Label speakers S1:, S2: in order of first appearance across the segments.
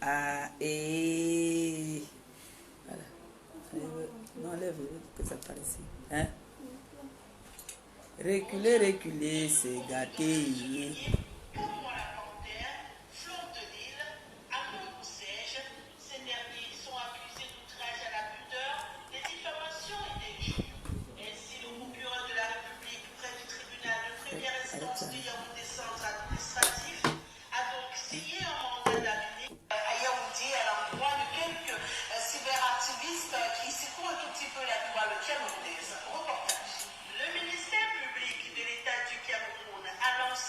S1: Ah, et... Voilà. Non, enlève que ça parle ici. Hein? Reculer, reculer, c'est gâté.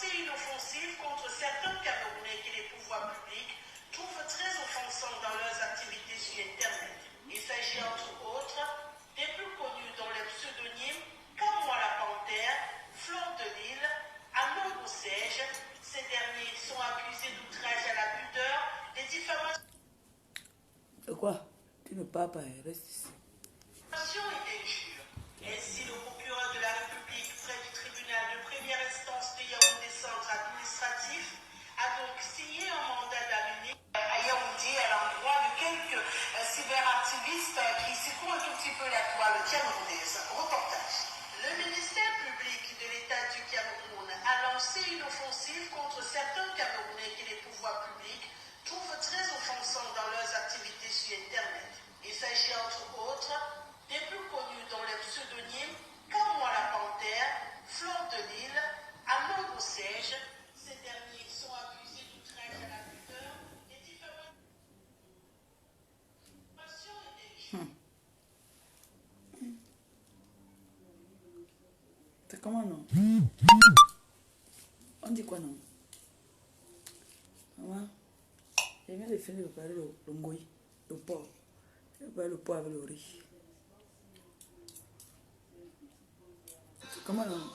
S2: Une offensive contre certains Camerounais que les pouvoirs publics trouvent très offensants dans leurs activités sur Internet. Il s'agit entre autres des plus connus dans les pseudonymes Camois la Panthère, Fleur de Lille, Anon Boussège. Ces derniers sont accusés d'outrage à la pudeur, des diffamations
S1: C'est quoi? Tu ne parles pas, reste ici.
S2: et d'injures. Ainsi, le procureur de la République près du tribunal de première instance de Yaoundé Centre administratif a donc signé un mandat d'amener à Yaoundé à l'endroit de quelques cyberactivistes qui secouent un tout petit peu la toile camerounaise. Reportage. Le ministère public de l'État du Cameroun a lancé une offensive contre certains Camerounais que les pouvoirs publics trouvent très offensants dans leurs activités sur Internet. Il s'agit entre autres des plus connus dans les pseudonymes Camois la Panthère, Fleur de Lille, Anon Boussège. Ces derniers sont accusés d'outrage à la pudeur, des diffamations et d'injures.
S1: C'est comment non? On dit quoi non? Maman, je viens de finir de préparer le ngoï, le porc. Je vais préparer le porc avec le riz. C'est comment non?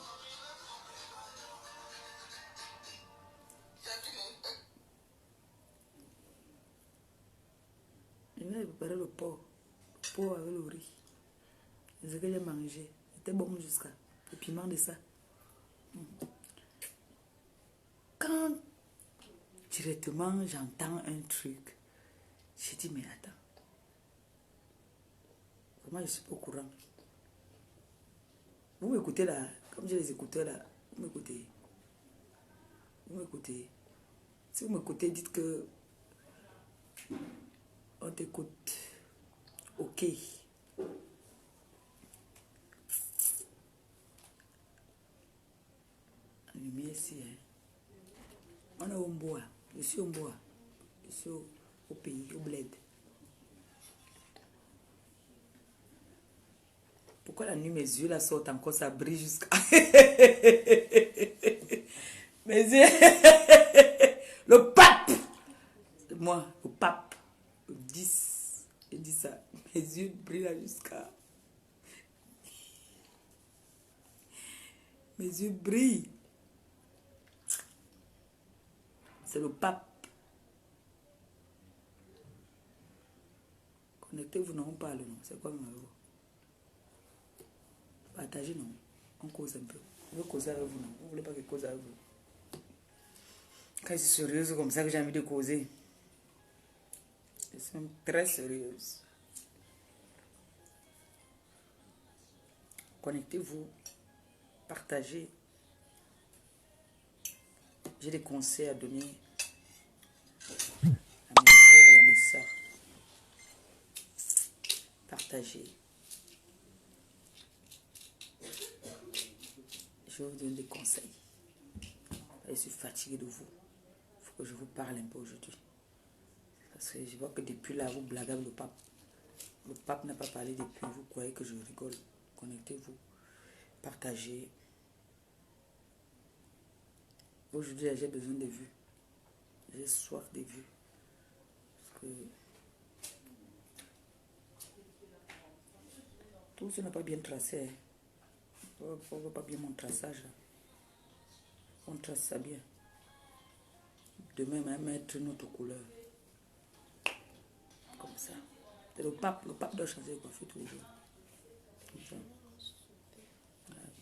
S1: Je viens de préparer le porc avec le riz. C'est ce que j'ai mangé. C'était bon jusqu'à le piment de ça. Quand directement j'entends un truc, je dis mais attends, comment je suis pas au courant? Vous m'écoutez là, comme j'ai les écouteurs là, vous m'écoutez. Vous m'écoutez. Si vous m'écoutez, dites que on t'écoute. Ok. Lumière ici, hein. On est au bois. Je suis au bois. Je suis au pays, au bled. Pourquoi la nuit, mes yeux là sortent encore, ça brille jusqu'à... Mes yeux... Le pape! C'est moi, le pape. Le 10. Je dis ça. Mes yeux brillent là jusqu'à... Mes yeux brillent. C'est le pape. Connectez-vous, non, on parle, non. C'est quoi, mon amour? Partagez, non. On cause un peu. Je veux causer avec vous, non. Vous ne voulez pas que je cause avec vous. Quand je suis sérieuse, c'est comme ça que j'ai envie de causer. Je suis même très sérieuse. Connectez-vous. Partagez. J'ai des conseils à donner à mes frères et à mes soeurs. Partagez. Je vais vous donner des conseils. Je suis fatiguée de vous. Il faut que je vous parle un peu aujourd'hui. Parce que je vois que depuis là, vous blaguez avec le pape. Le pape n'a pas parlé depuis. Vous croyez que je rigole. Connectez-vous. Partagez. Aujourd'hui, j'ai besoin de vues. J'ai soif de vues. Parce que tout ce n'est pas bien tracé. On ne voit pas bien mon traçage. On trace ça bien. Demain, même mettre une autre couleur. Comme ça. C'est le pape. Le pape doit changer de coiffure tous les jours. Comme ça.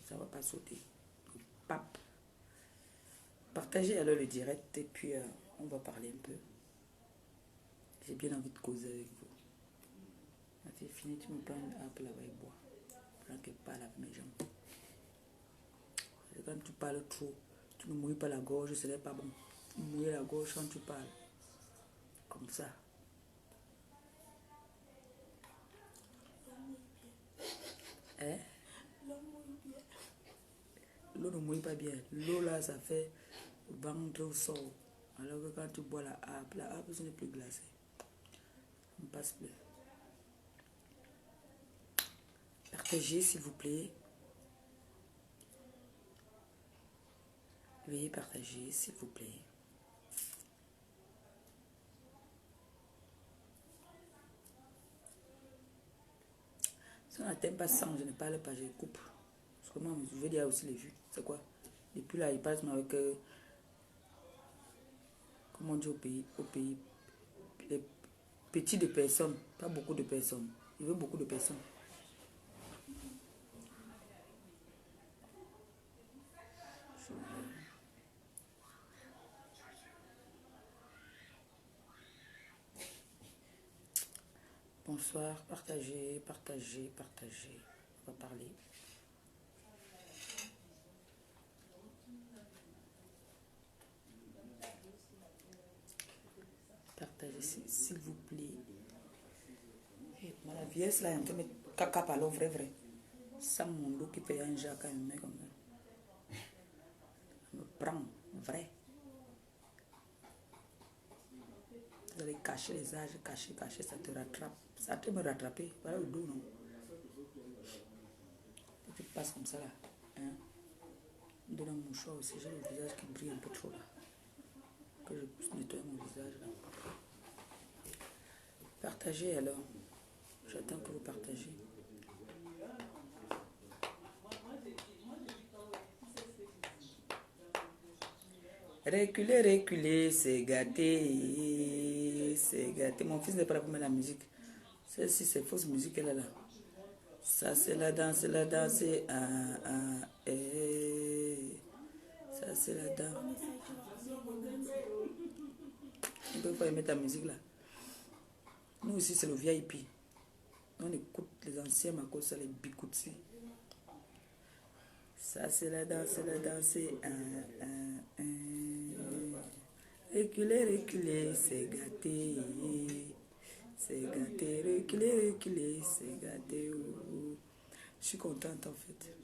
S1: Ça ne va pas sauter. Le pape. Partagez alors le direct et puis on va parler un peu. J'ai bien envie de causer avec vous. Ma fille finie, tu me prends une harpe là-bas et bois. Pendant qu'elle parle avec mes jambes. Et quand tu parles trop, tu ne mouilles pas la gorge, ce n'est pas bon. Tu mouilles la gorge quand tu parles. Comme ça. Hein? L'eau ne mouille pas bien. L'eau là, ça fait ventre au sol. Alors que quand tu bois la harpe, ce n'est plus glacé. On passe plus. Partagez s'il vous plaît. Veuillez partager s'il vous plaît. Si on n'atteint pas 100, je ne parle pas, je coupe. Parce que moi, je veux dire aussi les vues. C'est quoi? Depuis là, il passe avec... comment on dit au pays, les petits de personnes, pas beaucoup de personnes. Il veut beaucoup de personnes. Bonsoir, partagez, partagez, partagez. On va parler. Partagez, s'il vous plaît. La vieille là, elle me met caca par l'eau, vrai. Sans mon dos qui fait un jacques, elle me met comme ça. Elle me prend, vrai. Vous allez cacher les âges, cacher, ça te rattrape. Ça te me rattraper. Voilà le dos, non? Et tu passes comme ça là. Hein? Donne un mouchoir aussi, j'ai le visage qui brille un peu trop là. Que je puisse nettoyer mon visage là. Partagez alors. J'attends que vous partagez. Reculez, reculez, c'est gâté. C'est gâté. Mon fils n'est pas là pour mettre la musique. Celle-ci, c'est fausse musique, elle est là. Ça, c'est la danse, Ça, c'est la danse. On peut pas mettre la musique là. Nous aussi, c'est le VIP. On écoute les anciens Makos, ça les Bikutsi. Ça, c'est la danse, Reculez, reculez, c'est gâté. C'est gâté, reculez, reculez, c'est gâté. Je suis contente en fait.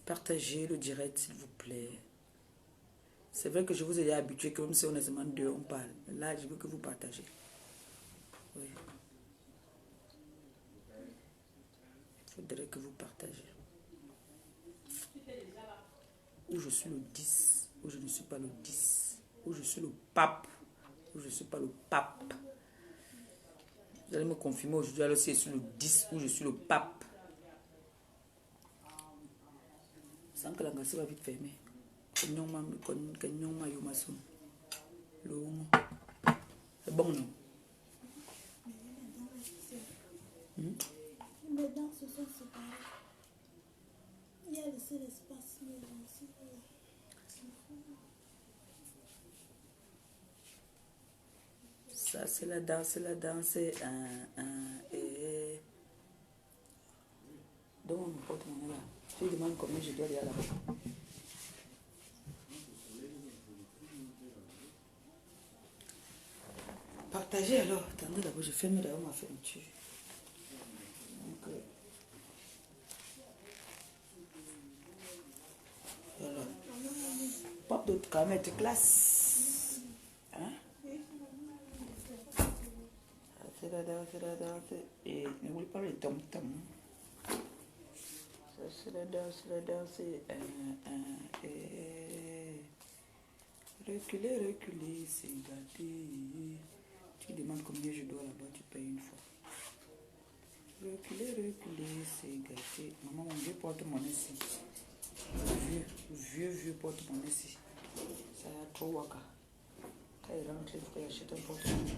S1: Partagez le direct s'il vous plaît. C'est vrai que je vous ai habitué que même si on est seulement deux, on parle. Là, je veux que vous partagez. Oui. Il faudrait que vous partagez. Où je suis le 10, où je ne suis pas le 10, où je suis le pape, où je ne suis pas le pape. Vous allez me confirmer aujourd'hui alors si je suis le 10, où je suis le pape. Sans que la gasse va vite fermer. C'est bon, non?
S3: Les dents se sont séparées. Il y a laissé l'espace.
S1: Ça, c'est la danse, Donc, mon porte-monnaie là. Je lui demande combien je dois aller là-bas. Partagez alors. Attendez d'abord, je ferme d'abord ma fermeture. Donc, voilà. Pop d'autres quand même, classe. Hein? C'est la danse. Et n'oublie pas le tom-tom. Ça, c'est la danse. Reculez, c'est gâté. Tu demandes combien je dois là-bas, tu payes une fois. Reculez, c'est gâté. Maman, mon vieux porte-monnaie ici. Vieux porte-monnaie ici. Ça a trop waka. Quand il rentre, il faut qu'il achète un porte-monnaie.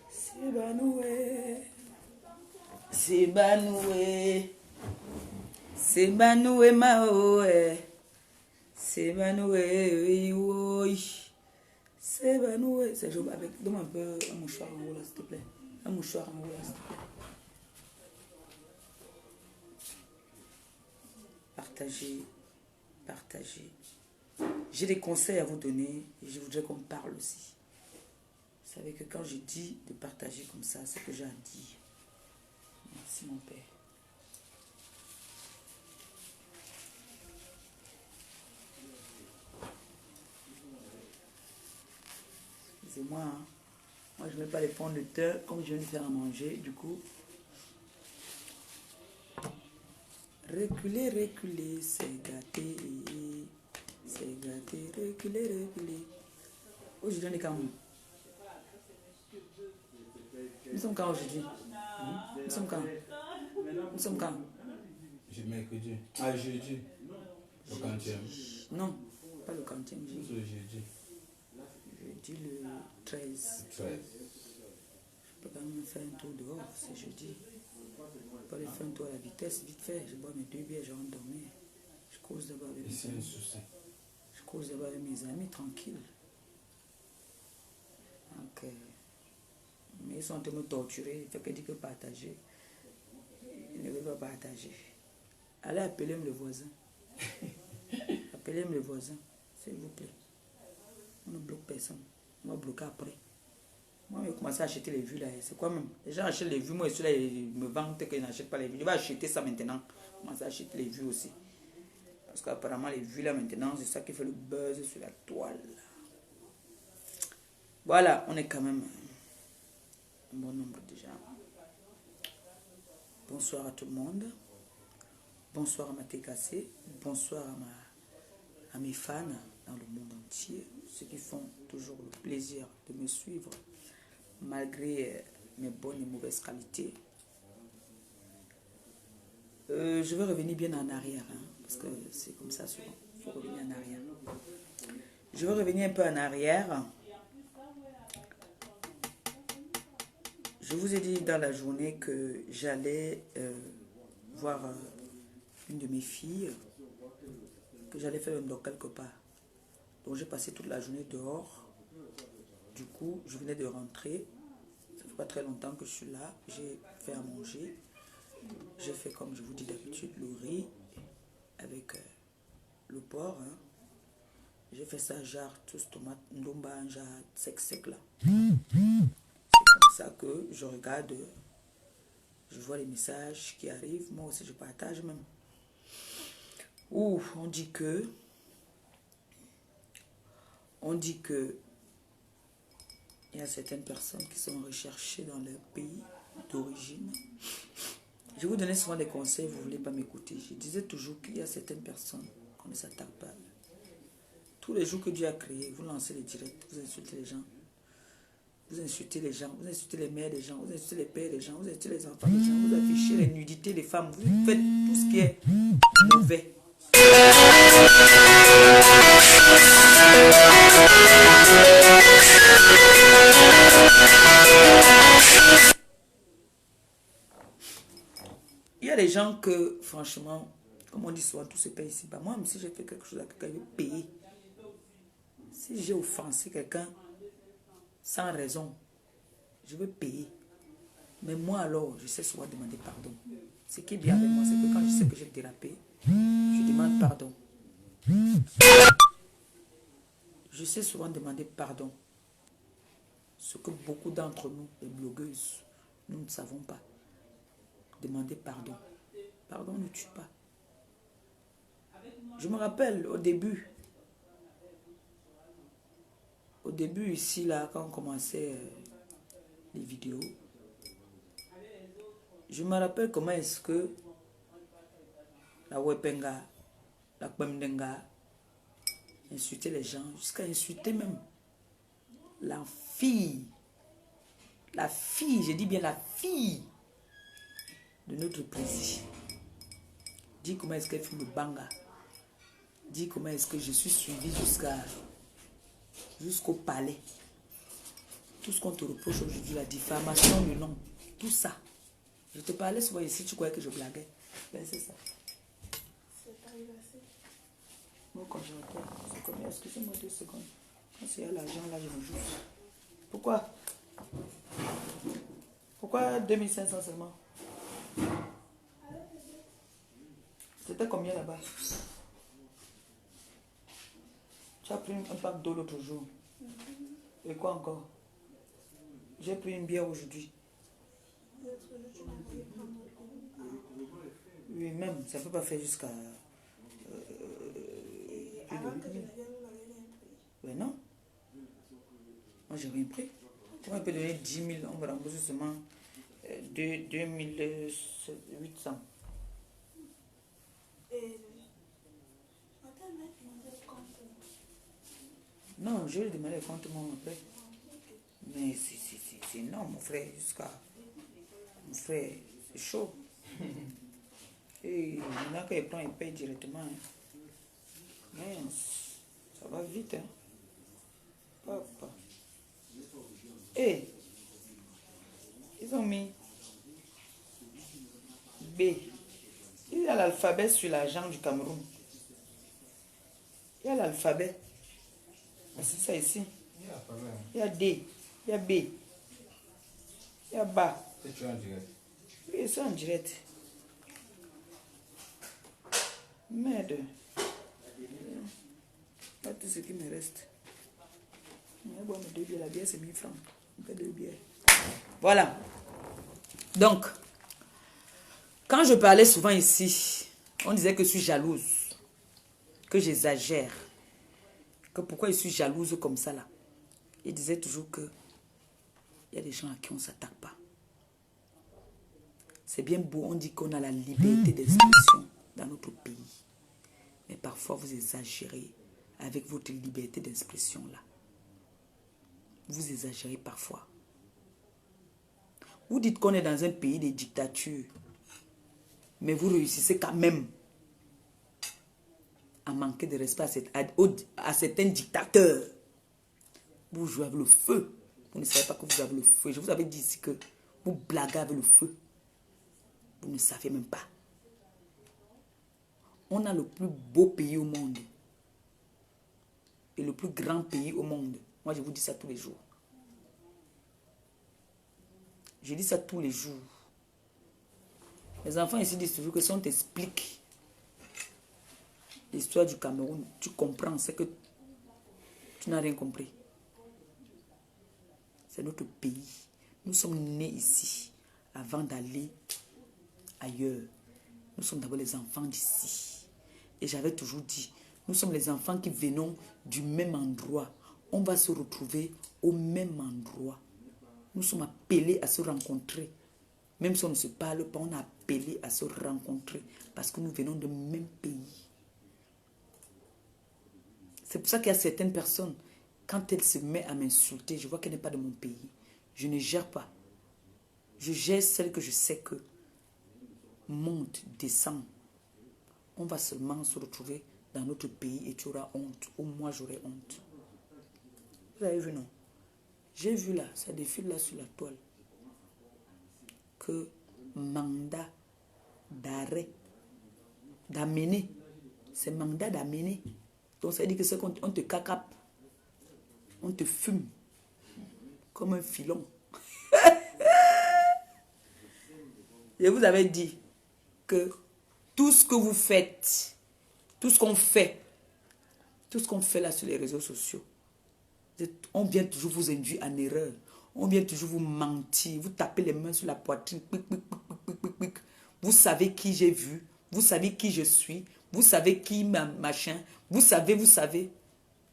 S1: C'est banoué. S'ébanouer. S'ébanouer, maoé. S'ébanouer, oui, oui. S'ébanouer. C'est joli. Donne-moi un peu un mouchoir en haut là, s'il te plaît. Un mouchoir en haut là, s'il te plaît. Partagez. Partagez. J'ai des conseils à vous donner et je voudrais qu'on parle aussi. Vous savez que quand je dis de partager comme ça, c'est que j'ai à dire. Merci mon père. Excusez-moi, hein. Moi je ne vais pas les prendre le thé comme je viens de faire à manger, du coup. Reculer, reculer, c'est gâté. C'est gâté, reculer, reculer. Aujourd'hui on est quand même. Nous sommes quand aujourd'hui? Nous sommes quand? Nous sommes quand?
S4: Mercredi. Ah, jeudi. Le 40e.
S1: Non, pas le 40e.
S4: Jeudi.
S1: Jeudi le 13.
S4: 13.
S1: Je peux quand même faire un tour dehors, c'est jeudi. Je peux aller faire un tour à la vitesse, vite fait. Je bois mes 2 bières, je rentre dormir. Je cause d'abord avec mes amis. Je cause d'abord avec mes amis, tranquille. Donc, mais ils sont en train de me torturer. Il fait que dire que partager. Ils ne veulent pas partager. Allez appeler le voisin. Appelez-moi le voisin, s'il vous plaît. On ne bloque personne. On va bloquer après. Moi, je vais commencer à acheter les vues là. C'est quoi même? Les gens achètent les vues. Moi, ceux-là, ils me vantent qu'ils n'achètent pas les vues. Je vais acheter ça maintenant. Commencer à acheter les vues aussi. Parce qu'apparemment, les vues là maintenant, c'est ça qui fait le buzz sur la toile. Voilà, on est quand même un bon nombre déjà. Bonsoir à tout le monde. Bonsoir à ma TKC. Bonsoir à mes fans dans le monde entier. Ceux qui font toujours le plaisir de me suivre malgré mes bonnes et mauvaises qualités. Je vais revenir bien en arrière, hein, parce que c'est comme ça souvent. Il faut revenir en arrière. Je vais revenir un peu en arrière. Je vous ai dit dans la journée que j'allais voir une de mes filles, que j'allais faire un doc quelque part. Donc j'ai passé toute la journée dehors. Du coup, je venais de rentrer. Ça fait pas très longtemps que je suis là. J'ai fait à manger. J'ai fait comme je vous dis d'habitude, le riz avec le porc. Hein. J'ai fait ça genre tous tomates, ndomba, genre sec là. C'est comme ça que je regarde, je vois les messages qui arrivent. Moi aussi je partage même. Ouh, on dit que il y a certaines personnes qui sont recherchées dans leur pays d'origine. Je vous donnais souvent des conseils, vous ne voulez pas m'écouter. Je disais toujours qu'il y a certaines personnes qu'on ne s'attaque pas. Tous les jours que Dieu a créé, vous lancez les directs, vous insultez les gens. Vous insultez les gens, vous insultez les mères des gens, vous insultez les pères des gens, vous insultez les enfants des gens, vous affichez les nudités des femmes, vous faites tout ce qui est mauvais. Il y a des gens que, franchement, comme on dit souvent, tout se paye ici. Moi, même si j'ai fait quelque chose à quelqu'un, je vais payer. Si j'ai offensé quelqu'un sans raison, je vais payer. Mais moi, alors, je sais souvent demander pardon. Ce qui est bien avec moi, c'est que quand je sais que j'ai dérapé, je demande pardon. Je sais souvent demander pardon. Ce que beaucoup d'entre nous, les blogueuses, nous ne savons pas. Demander pardon. Pardon ne tue pas. Je me rappelle au début ici, là, quand on commençait les vidéos, je me rappelle comment est-ce que la Wepenga, la Kwemdenga insultait les gens, jusqu'à insulter même la fille, je dis bien la fille de notre président. Dis comment est-ce qu'elle fait le banga. Dis comment est-ce que je suis suivi jusqu'au palais. Tout ce qu'on te reproche aujourd'hui, la diffamation, le nom, tout ça. Je te parlais souvent ici, tu croyais que je blaguais. Ben, c'est ça.
S3: C'est arrivé assez.
S1: Mon congélateur, c'est combien? Excusez-moi 2 secondes. Quand il y a l'argent là, je me joue. Pourquoi? Pourquoi 2500 seulement? C'était combien là-bas? Tu as pris un pack d'eau l'autre jour. Et quoi encore? J'ai pris une bière aujourd'hui.
S3: L'autre jour, tu m'as envoyé prendre
S1: Oui, même, ça ne peut pas faire jusqu'à...
S3: avant que je ne vienne, vous m'avez rien pris.
S1: Mais non. Moi, j'ai rien pris. Comment on peut donner 10 000? On va rembourser seulement 2800.
S3: Et attends, mec, demandé le compte.
S1: Non, je vais demander le compte moi après. Mais c'est énorme, mon frère, jusqu'à... Mon frère, c'est chaud. Et maintenant qu'il prend, il paye directement. Hein. Mais ça va vite. Hein. Papa. Et ils ont mis B. Il y a l'alphabet sur l'argent du Cameroun. Il y a l'alphabet. C'est ça ici. Il y a D. Il y a B. Il y a bas.
S4: C'est tu en direct.
S1: Oui, c'est en direct. Merde. Pas tout ce qui me reste. Je vais boire mes 2 bières. La bière, c'est 1000 francs. Un peu de bière. Voilà. Donc, quand je parlais souvent ici, on disait que je suis jalouse. Que j'exagère. Que pourquoi je suis jalouse comme ça là. Il disait toujours que il y a des gens à qui on ne s'attaque pas. C'est bien beau, on dit qu'on a la liberté d'expression dans notre pays. Mais parfois, vous exagérez avec votre liberté d'expression là. Vous exagérez parfois. Vous dites qu'on est dans un pays de dictature. Mais vous réussissez quand même à manquer de respect à certains dictateurs. Vous jouez avec le feu. Vous ne savez pas que vous avez le feu. Je vous avais dit ici que vous blaguez avec le feu. Vous ne savez même pas. On a le plus beau pays au monde. Et le plus grand pays au monde. Moi, je vous dis ça tous les jours. Je dis ça tous les jours. Les enfants ici disent toujours que si on t'explique l'histoire du Cameroun, tu comprends, c'est que tu n'as rien compris. C'est notre pays. Nous sommes nés ici avant d'aller ailleurs. Nous sommes d'abord les enfants d'ici. Et j'avais toujours dit, nous sommes les enfants qui venons du même endroit. On va se retrouver au même endroit. Nous sommes appelés à se rencontrer. Même si on ne se parle pas, on est appelés à se rencontrer. Parce que nous venons du même pays. C'est pour ça qu'il y a certaines personnes, quand elles se mettent à m'insulter, je vois qu'elle n'est pas de mon pays. Je ne gère pas. Je gère celle que je sais que monte, descend. On va seulement se retrouver dans notre pays et tu auras honte. Ou moi j'aurai honte. Vous avez vu, non? J'ai vu là, ça défile là sur la toile. Que mandat d'arrêt, d'amener. C'est mandat d'amener. Donc ça veut dire que c'est qu'on te cacape. On te fume. Comme un filon. Je vous avais dit que tout ce que vous faites, tout ce qu'on fait là sur les réseaux sociaux, on vient toujours vous induire en erreur. On vient toujours vous mentir. Vous tapez les mains sur la poitrine. Pic, pic, pic, pic, pic, pic. Vous savez qui j'ai vu. Vous savez qui je suis. Vous savez qui machin. Vous savez.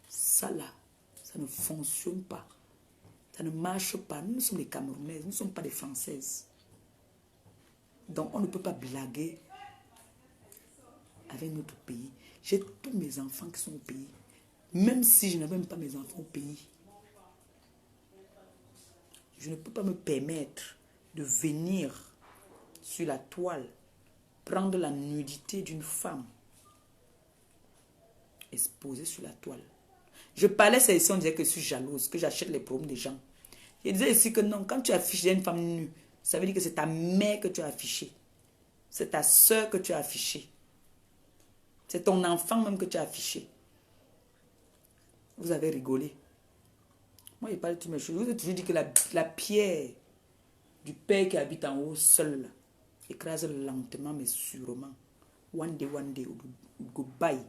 S1: Ça là, ça ne fonctionne pas. Ça ne marche pas. Nous sommes des Camerounaises. Nous ne sommes pas des Françaises. Donc on ne peut pas blaguer avec notre pays. J'ai tous mes enfants qui sont au pays. Même si je n'avais même pas mes enfants au pays. Je ne peux pas me permettre de venir sur la toile, prendre la nudité d'une femme, exposée sur la toile. Je parlais ça ici, on disait que je suis jalouse, que j'achète les problèmes des gens. Je disais ici que non, quand tu affiches une femme nue Ça veut dire que c'est ta mère que tu as affiché. C'est ta soeur que tu as affiché. C'est ton enfant même que tu as affiché. Vous avez rigolé. Moi, je parle de toutes mes choses. Je vous ai toujours dit que la pierre du père qui habite en haut seul, là, écrase lentement mais sûrement. One day, goodbye.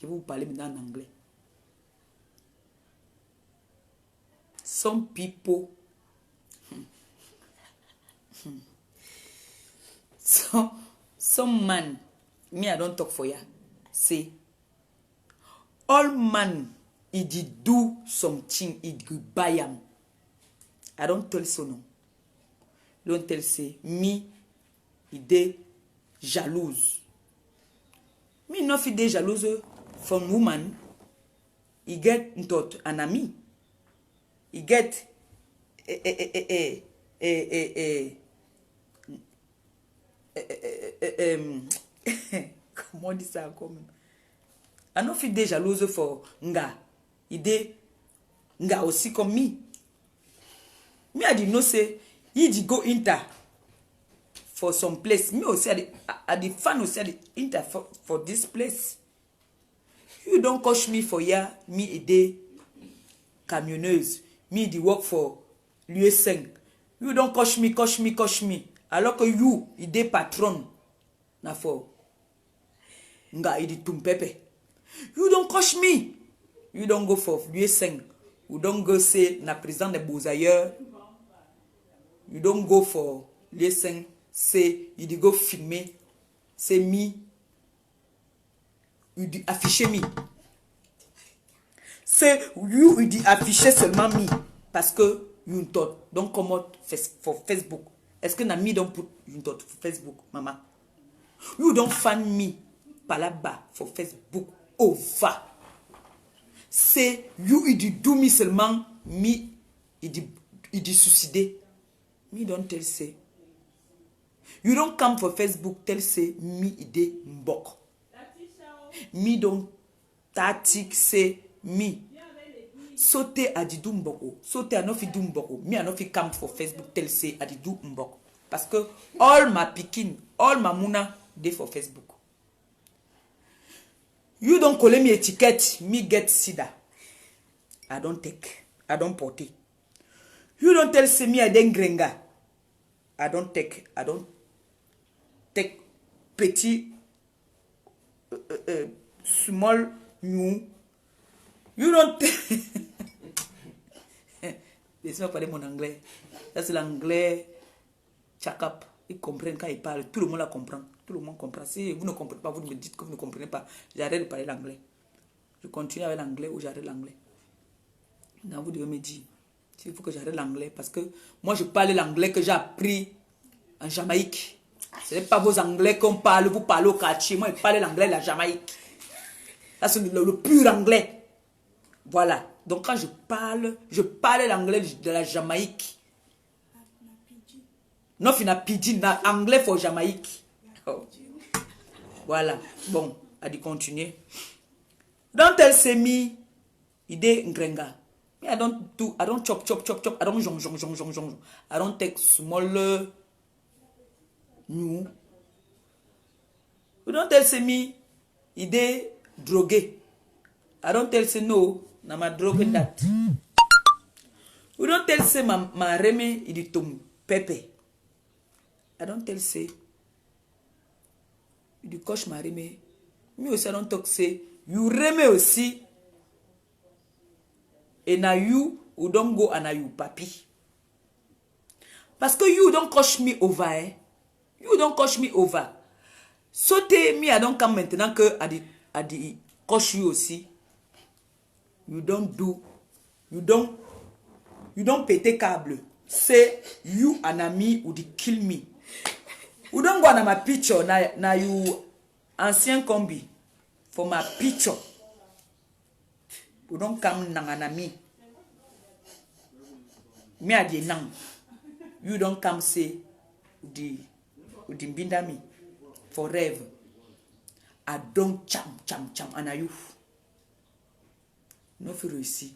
S1: Je vais vous parler maintenant en anglais. Some people, some man, me I don't talk for ya, say, all man, he did do something, he did buy am. I don't tell so no. Don't tell say, me, he dey jalouse. Me no fit dey jalouse from woman. He get an ami. He get comment on dit ça encore même? I no fit dey jalouse for nga. He dey nga aussi comme me. Me I did know say he did go enter for some place. Me also I the fan also the enter for this place. You don't coach me for ya. Me a day camionneuse. Me the work for l'US5. You don't coach me. Alors que you a day patron. Na for nga a the tumpepe. You don't coach me. You don't go for l'US5. You don't go say na président des Beaux-Ailleurs. You don't go for l'US5. Say you dey go filmer. Say me. You dey afficher me. C'est you dit afficher seulement me parce que you don't come out for Facebook. Est-ce que Nami don't put you for Facebook, maman? You don't find me par là-bas for Facebook. Over. C'est you dit do me seulement me il dit suicider. Me don't tell say. You don't come for Facebook tell say me ide mbok. Me don't tatik say me. Sauter à Didou Mboko. Sauter à Nofi Dumboko. Me à Nofi come for Facebook tell say à Didou Mboko. Parce que all my pikin, all my muna, they for Facebook. You don't call me etiquette, me get sida. I don't take. I don't porte. You don't tell say me I den grenga. I don't take. I don't take petit small new. You don't laissez-moi parler mon anglais. Ça c'est l'anglais chakap. Ils comprennent quand ils parlent. Tout le monde la comprend. Tout le monde comprend. Si vous ne comprenez pas, vous me dites que vous ne comprenez pas. J'arrête de parler l'anglais. Je continue avec l'anglais ou j'arrête l'anglais. Non, vous devez me dire s'il faut que j'arrête l'anglais. Parce que moi je parle l'anglais que j'ai appris en Jamaïque. Ce n'est pas vos anglais qu'on parle. Vous parlez au quartier. Moi je parle l'anglais de la Jamaïque. Ça c'est le pur anglais. Voilà. Donc quand je parle l'anglais de la Jamaïque. Non, il y a pidgin, anglais pour Jamaïque. Oh. Voilà. Bon, à dit continuer. Don't tell say me, ide ngrenga. I don't chop. I don't jong. I don't take small new. You don't tell say me, ide drogué. I don't tell say no. Na ma drogue that. We don't tell say ma reme idi tom pepe. I don't tell say idi coach ma reme. Me aussi I don't talk say you reme aussi. Et na you don't go and na you papi. Parce que you don't coach me over. Eh? You don't coach me over. Sauter me I don't come maintenant que a dit coach you aussi. You don't péter câble. Say you an ami ou di kill me. You don't go on my picture na you ancien combi for my picture. You don't come na an ami. Me a di nang. You don't come say di binda me forever. I don't cham and you. No fi réussi.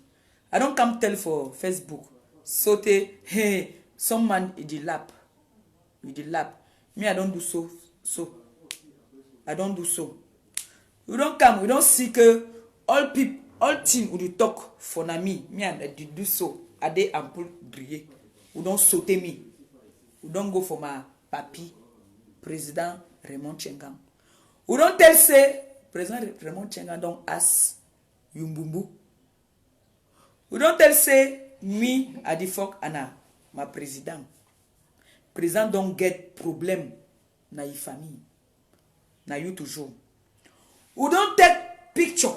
S1: I don't come tell for Facebook. Sauter, hey, some man in the lap. You the lap. Me, I don't do so. I don't do so. You don't come, you don't see que all people, all team who talk for me. Me, I do so. I dey ampoule briller. You don't sauter me. You don't go for my papi, Président Raymond Tchengang. You don't tell say, Président Raymond Tchengang don't ask Yumbumbu. You don't tell say, me, I the fuck Anna, my président. Président don't get problem na your famille. Na you toujours. You don't take picture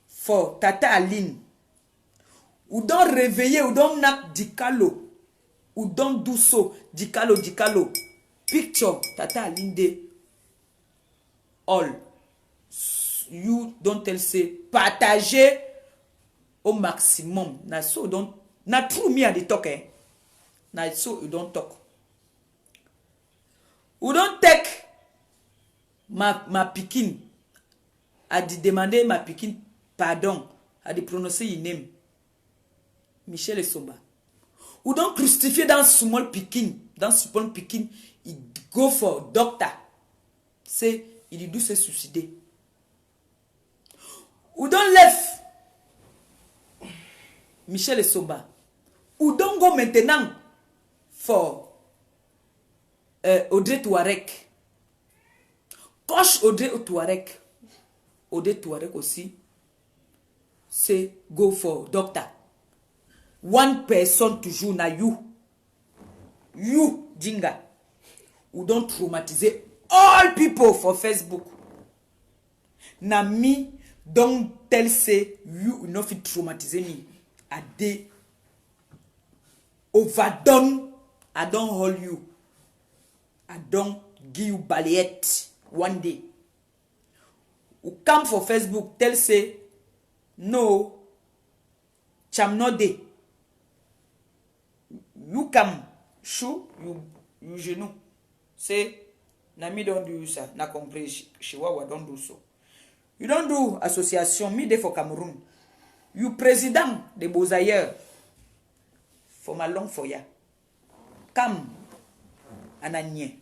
S1: for Tata Aline. You don't réveiller, you don't knock Dikalo. You don't do so. Dikalo. Picture Tata Aline de all. You don't tell say partager au maximum. Na so don't. Na true me and the talk eh. Na so you don't talk. You don't take ma pikin. A dit demander ma pikin pardon. A dit prononcer your name. Michel Esomba. Ou donc crucifié dans small pikin. Dans small pikin. Il go for doctor. C'est, il doit se suicider. Ou donc lève. Michel Esomba. Ou donc go maintenant for Audrey Touareg. Coche Audrey Touareg. Audrey Touareg aussi. C'est go for doctor. One person toujours na you. You, Jinga. Who don't traumatize all people for Facebook. Na me don't tell say you no fit traumatize me. I dey overdone. I don't hold you. I don't give you balayette one day. Who come for Facebook tell say no. Cham no dey. You come, shoe, you genou. Say, Nami don't do ça. Na compris, Chihuahua don't do so. You don't do association, me dey for Cameroon. You president de Beaux-Ailleurs. For my long for ya. Come, ananye.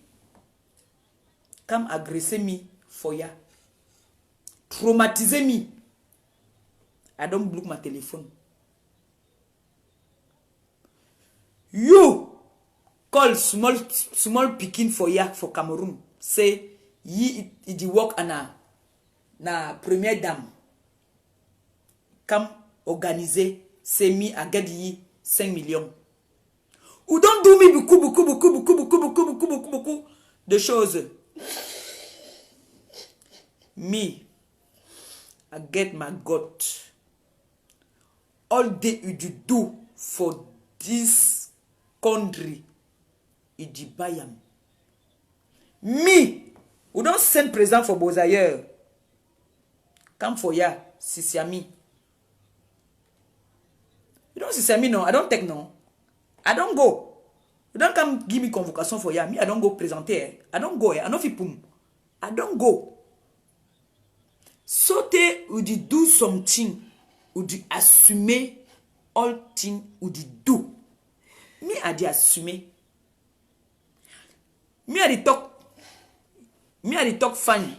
S1: Come agresser me for ya. Traumatiser me. I don't block my telephone. You call small picking for ya for Cameroon. Say ye it work na première dame. Come organiser. Say me I get ye 5 millions. Ou don't do me beaucoup de choses. Me I get my God. All day you do for this country, il bayam. Me, who don't send present for Beaux-Ailleurs. Come for ya, Sisiami. You don't Sisiami, no. I don't take no. I don't go. You don't come give me convocation for ya. Me, I don't go presenter. Eh. I don't go. Eh. I don't fit pum. I don't go. Saute ou di do something ou di assumer all thing ou di do. Me a dit assumer. Me a dit talk funny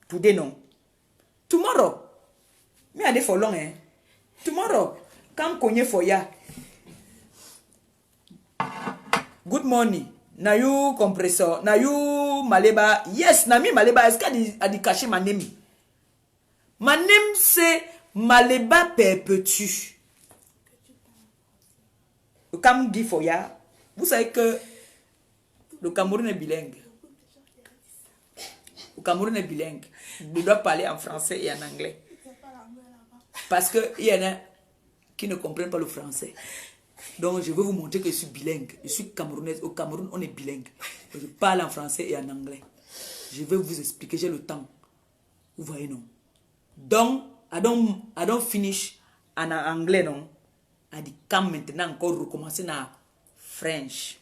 S1: today no. Tomorrow. Me a dit for long eh. Tomorrow. Come konye for ya. Good morning. Na you compressor. Na you Maleba. Yes, na me Maleba. Est-ce qu'il a dit cacher ma name? Ma name c'est Maleba Perpétue. Comme dit Foya, vous savez que le Cameroun est bilingue. Le Cameroun est bilingue. Il doit parler en français et en anglais. Parce qu'il y en a qui ne comprennent pas le français. Donc je vais vous montrer que je suis bilingue. Je suis camerounaise. Au Cameroun, on est bilingue. Je parle en français et en anglais. Je vais vous expliquer, j'ai le temps. Vous voyez, non? Donc, I don't finish en anglais, non? A dit quand maintenant encore recommencer na French.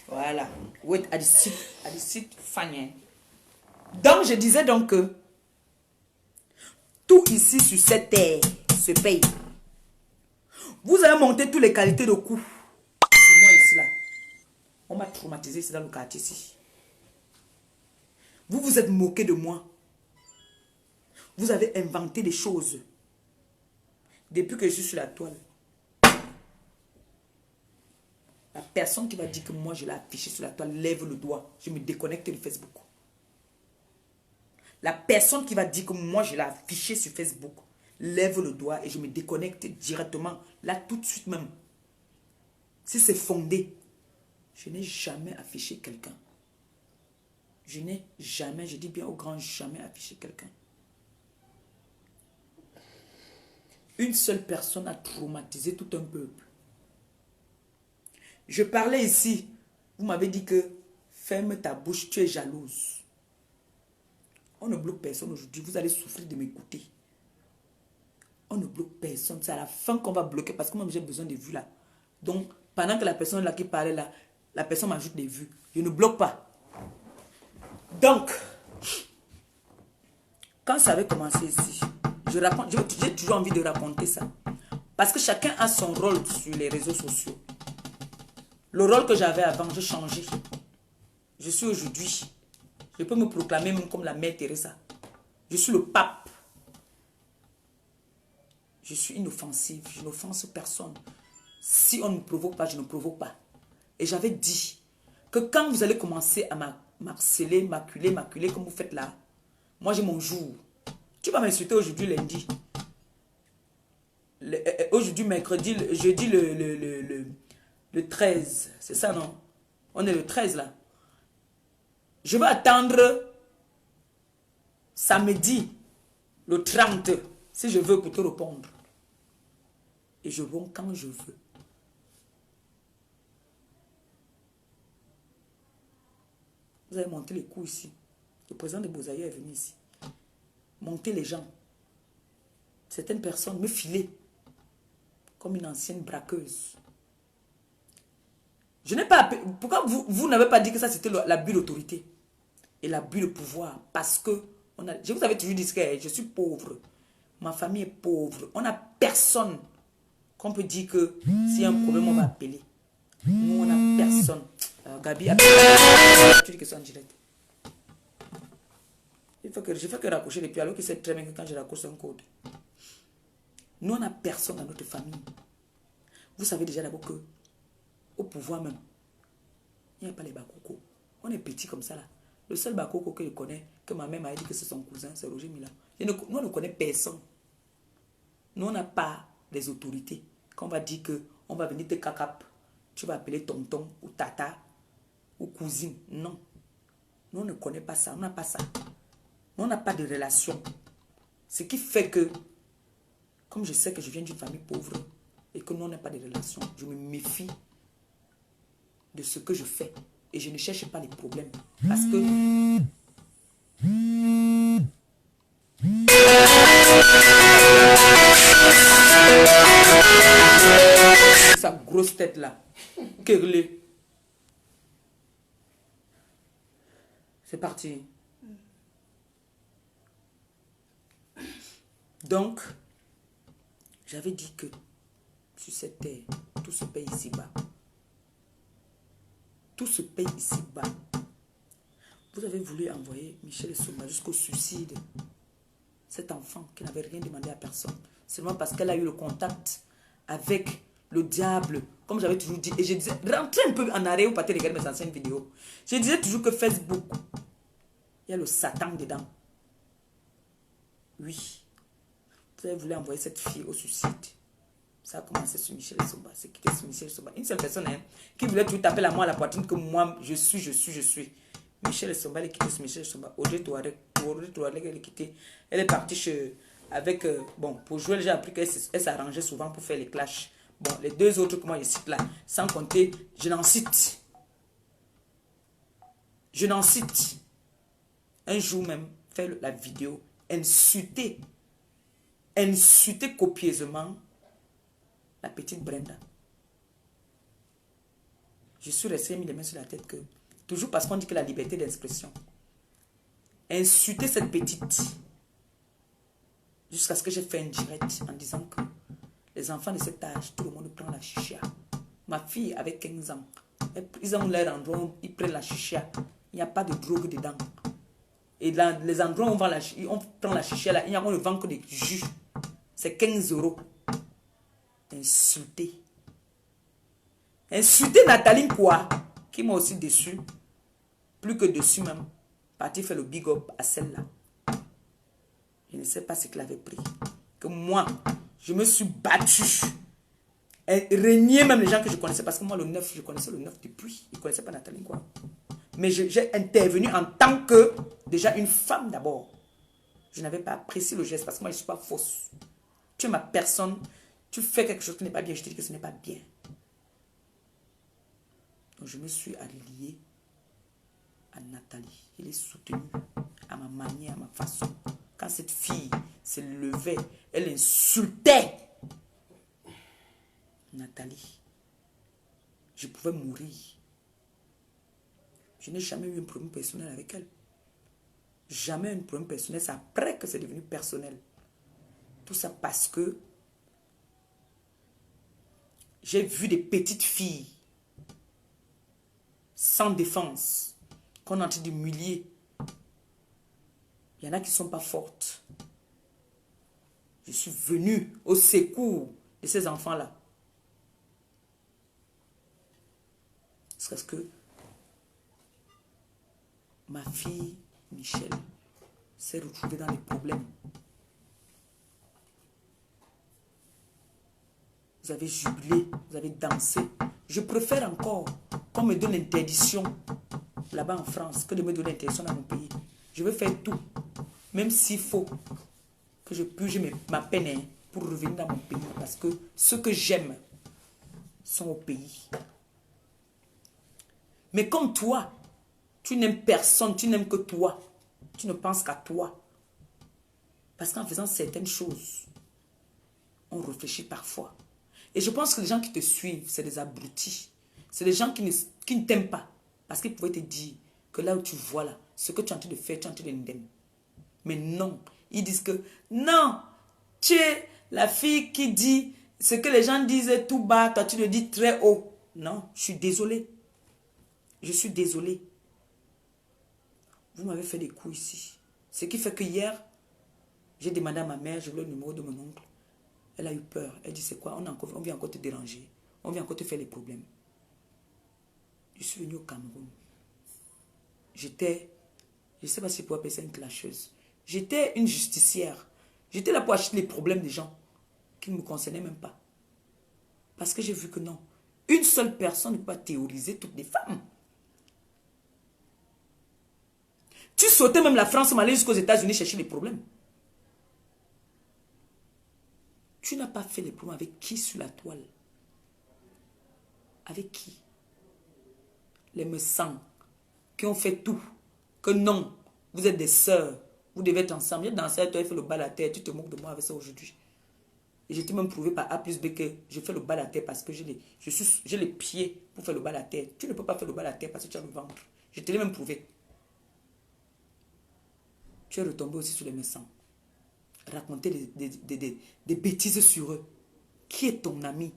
S1: Voilà. Wait, à dit site fanien. Donc je disais donc que tout ici sur cette terre se paye. Vous avez monté toutes les qualités de coût. C'est moi ici là. On m'a traumatisé ici dans le quartier ici. Vous vous êtes moqué de moi. Vous avez inventé des choses. Depuis que je suis sur la toile. La personne qui va dire que moi je l'ai affiché sur la toile, lève le doigt. Je me déconnecte de Facebook. La personne qui va dire que moi je l'ai affiché sur Facebook, lève le doigt et je me déconnecte directement. Là, tout de suite même. Si c'est fondé, je n'ai jamais affiché quelqu'un. Je n'ai jamais, je dis bien au grand jamais affiché quelqu'un. Une seule personne a traumatisé tout un peuple. Je parlais ici, vous m'avez dit que ferme ta bouche, tu es jalouse. On ne bloque personne aujourd'hui, vous allez souffrir de m'écouter. On ne bloque personne, c'est à la fin qu'on va bloquer parce que moi j'ai besoin de vues là. Donc, pendant que la personne là qui parlait là, la personne m'ajoute des vues. Je ne bloque pas. Donc, quand ça avait commencé ici, j'ai toujours envie de raconter ça. Parce que chacun a son rôle sur les réseaux sociaux. Le rôle que j'avais avant, j'ai changé. Je suis aujourd'hui. Je peux me proclamer même comme la mère Teresa. Je suis le pape. Je suis inoffensive. Je n'offense personne. Si on ne me provoque pas, je ne provoque pas. Et j'avais dit que quand vous allez commencer à m'harceler, m'acculer comme vous faites là, moi j'ai mon jour. Tu vas m'insulter aujourd'hui lundi. Aujourd'hui mercredi, jeudi le 13. C'est ça non? On est le 13 là. Je vais attendre samedi, le 30, si je veux pour te répondre. Et je réponds quand je veux. Vous avez monté les coups ici. Le président de Bozaïe est venu ici. Monter les gens. Certaines personnes me filaient comme une ancienne braqueuse. Je n'ai pas... Pourquoi vous n'avez pas dit que ça c'était l'abus d'autorité et l'abus de pouvoir? Parce que je vous avais toujours dit que je suis pauvre. Ma famille est pauvre. On n'a personne qu'on peut dire que s'il y a un problème, on va appeler. Nous, on n'a personne. Gabi, tu dis que c'est en direct. Je fais que raccrocher depuis alors qu'il sait très bien que quand je raccroche un code. Nous, on n'a personne dans notre famille. Vous savez déjà d'abord que au pouvoir même, il n'y a pas les bakoko. On est petit comme ça là. Le seul bakoko que je connais, que ma mère m'a dit que c'est son cousin, c'est Roger Mila. Nous, on ne connaît personne. Nous, on n'a pas les autorités. Quand on va dire qu'on va venir te cacap, tu vas appeler tonton ou tata ou cousine. Non. Nous, on ne connaît pas ça. On n'a pas ça. Nous, on n'a pas de relation. Ce qui fait que, comme je sais que je viens d'une famille pauvre et que nous, on n'a pas de relation, je me méfie de ce que je fais. Et je ne cherche pas les problèmes. Parce que... sa grosse tête là. Kerlé. C'est parti. Donc, j'avais dit que sur cette terre, tout se paye ici-bas. Tout se paye ici-bas. Vous avez voulu envoyer Michel Soma jusqu'au suicide. Cet enfant qui n'avait rien demandé à personne. Seulement parce qu'elle a eu le contact avec le diable. Comme j'avais toujours dit. Et je disais, rentrez un peu en arrêt ou pas te regarder mes anciennes vidéos. Je disais toujours que Facebook, il y a le Satan dedans. Oui. Vous avez voulu envoyer cette fille au suicide. Ça a commencé sur Michel Somba. C'est quitté sur Michel Somba. Une seule personne qui voulait tout taper la moi à la poitrine que moi, je suis. Michel Somba, elle est quittée sur Michel Somba. Audrey Touareg, elle est quittée. Elle est partie avec... bon, pour jouer, j'ai appris qu'elle s'arrangeait souvent pour faire les clashs. Bon, les deux autres que moi je cite là, sans compter, je n'en cite. Un jour même, faire la vidéo, insulter copieusement la petite Brenda. Je suis resté mis les mains sur la tête que, toujours parce qu'on dit que la liberté d'expression, insulter cette petite, jusqu'à ce que j'ai fait un direct en disant que les enfants de cet âge, tout le monde prend la chicha. Ma fille avait 15 ans. Ils ont leur endroit, ils prennent la chicha. Il n'y a pas de drogue dedans. Et dans les endroits où on prend la chicha, là, on ne vend que des jus. C'est 15 €. Insulté. Insulté Nathalie quoi? Qui m'a aussi déçu. Plus que dessus même. Parti faire le big up à celle-là. Je ne sais pas ce qu'il avait pris. Que moi, je me suis battue. Et régner même les gens que je connaissais. Parce que moi, le 9, je connaissais le 9 depuis. Je ne connaissais pas Nathalie quoi. Mais j'ai intervenu en tant que, déjà, une femme d'abord. Je n'avais pas apprécié le geste parce que moi, je ne suis pas fausse. Tu es ma personne. Tu fais quelque chose qui n'est pas bien, je te dis que ce n'est pas bien. Donc, je me suis alliée à Nathalie. Je l'ai soutenue à ma manière, à ma façon. Quand cette fille se levait, elle insultait Nathalie. Je pouvais mourir. Je n'ai jamais eu un problème personnel avec elle. Jamais un problème personnel. C'est après que c'est devenu personnel. Tout ça parce que j'ai vu des petites filles sans défense qu'on est en train d'humilier. Il y en a qui ne sont pas fortes. Je suis venue au secours de ces enfants-là. C'est parce que ma fille, Michel, s'est retrouvée dans les problèmes. Vous avez jubilé, vous avez dansé. Je préfère encore qu'on me donne l'interdiction là-bas en France que de me donner l'interdiction dans mon pays. Je vais faire tout, même s'il faut que je purge ma peine pour revenir dans mon pays. Parce que ceux que j'aime sont au pays. Mais comme toi, tu n'aimes personne, tu n'aimes que toi. Tu ne penses qu'à toi. Parce qu'en faisant certaines choses, on réfléchit parfois. Et je pense que les gens qui te suivent, c'est des abrutis. C'est des gens qui ne t'aiment pas. Parce qu'ils pouvaient te dire que là où tu vois là, ce que tu es en train de faire, tu es en train d'indemne. Mais non. Ils disent que non, tu es la fille qui dit ce que les gens disent tout bas, toi tu le dis très haut. Non, je suis désolée. Je suis désolée. Vous m'avez fait des coups ici. Ce qui fait que hier, j'ai demandé à ma mère, je voulais le numéro de mon oncle. Elle a eu peur. Elle dit, c'est quoi? On vient encore te déranger. On vient encore te faire les problèmes. Je suis venue au Cameroun. J'étais, je ne sais pas si je peux appeler ça une clasheuse. J'étais une justicière. J'étais là pour acheter les problèmes des gens qui ne me concernaient même pas. Parce que j'ai vu que non. Une seule personne ne peut pas théoriser toutes les femmes. Tu sautais même la France, m'aller jusqu'aux États-Unis chercher les problèmes. Tu n'as pas fait les problèmes avec qui sur la toile? Avec qui? Les me-sang qui ont fait tout. Que non, vous êtes des sœurs. Vous devez être ensemble. J'ai dansé, toi, tu fais le bal à terre. Tu te moques de moi avec ça aujourd'hui. Et je t'ai même prouvé par A plus B que je fais le bal à terre parce que j'ai les pieds pour faire le bal à terre. Tu ne peux pas faire le bal à terre parce que tu as le ventre. Je te l'ai même prouvé. Tu es retombé aussi sur les me-sang. Raconter des bêtises sur eux. Qui est ton ami?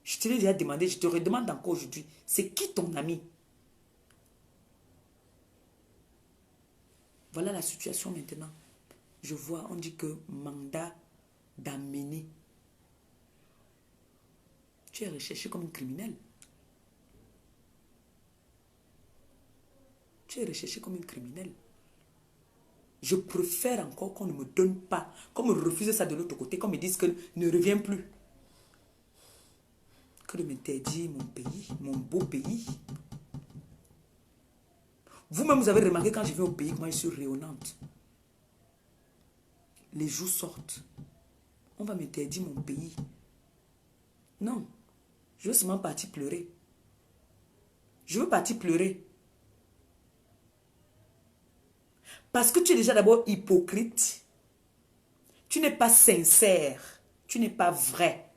S1: Je te l'ai déjà demandé, je te redemande encore aujourd'hui. C'est qui ton ami? Voilà la situation maintenant. Je vois, on dit que mandat d'amener. Tu es recherché comme une criminelle. Tu es recherché comme une criminelle. Je préfère encore qu'on ne me donne pas, qu'on me refuse ça de l'autre côté, qu'on me dise que ne reviens plus. Que de m'interdire mon pays, mon beau pays. Vous-même, vous avez remarqué quand je viens au pays, comment je suis rayonnante. Les jours sortent. On va m'interdire mon pays. Non. Je veux seulement partir pleurer. Je veux partir pleurer. Parce que tu es déjà d'abord hypocrite. Tu n'es pas sincère. Tu n'es pas vrai.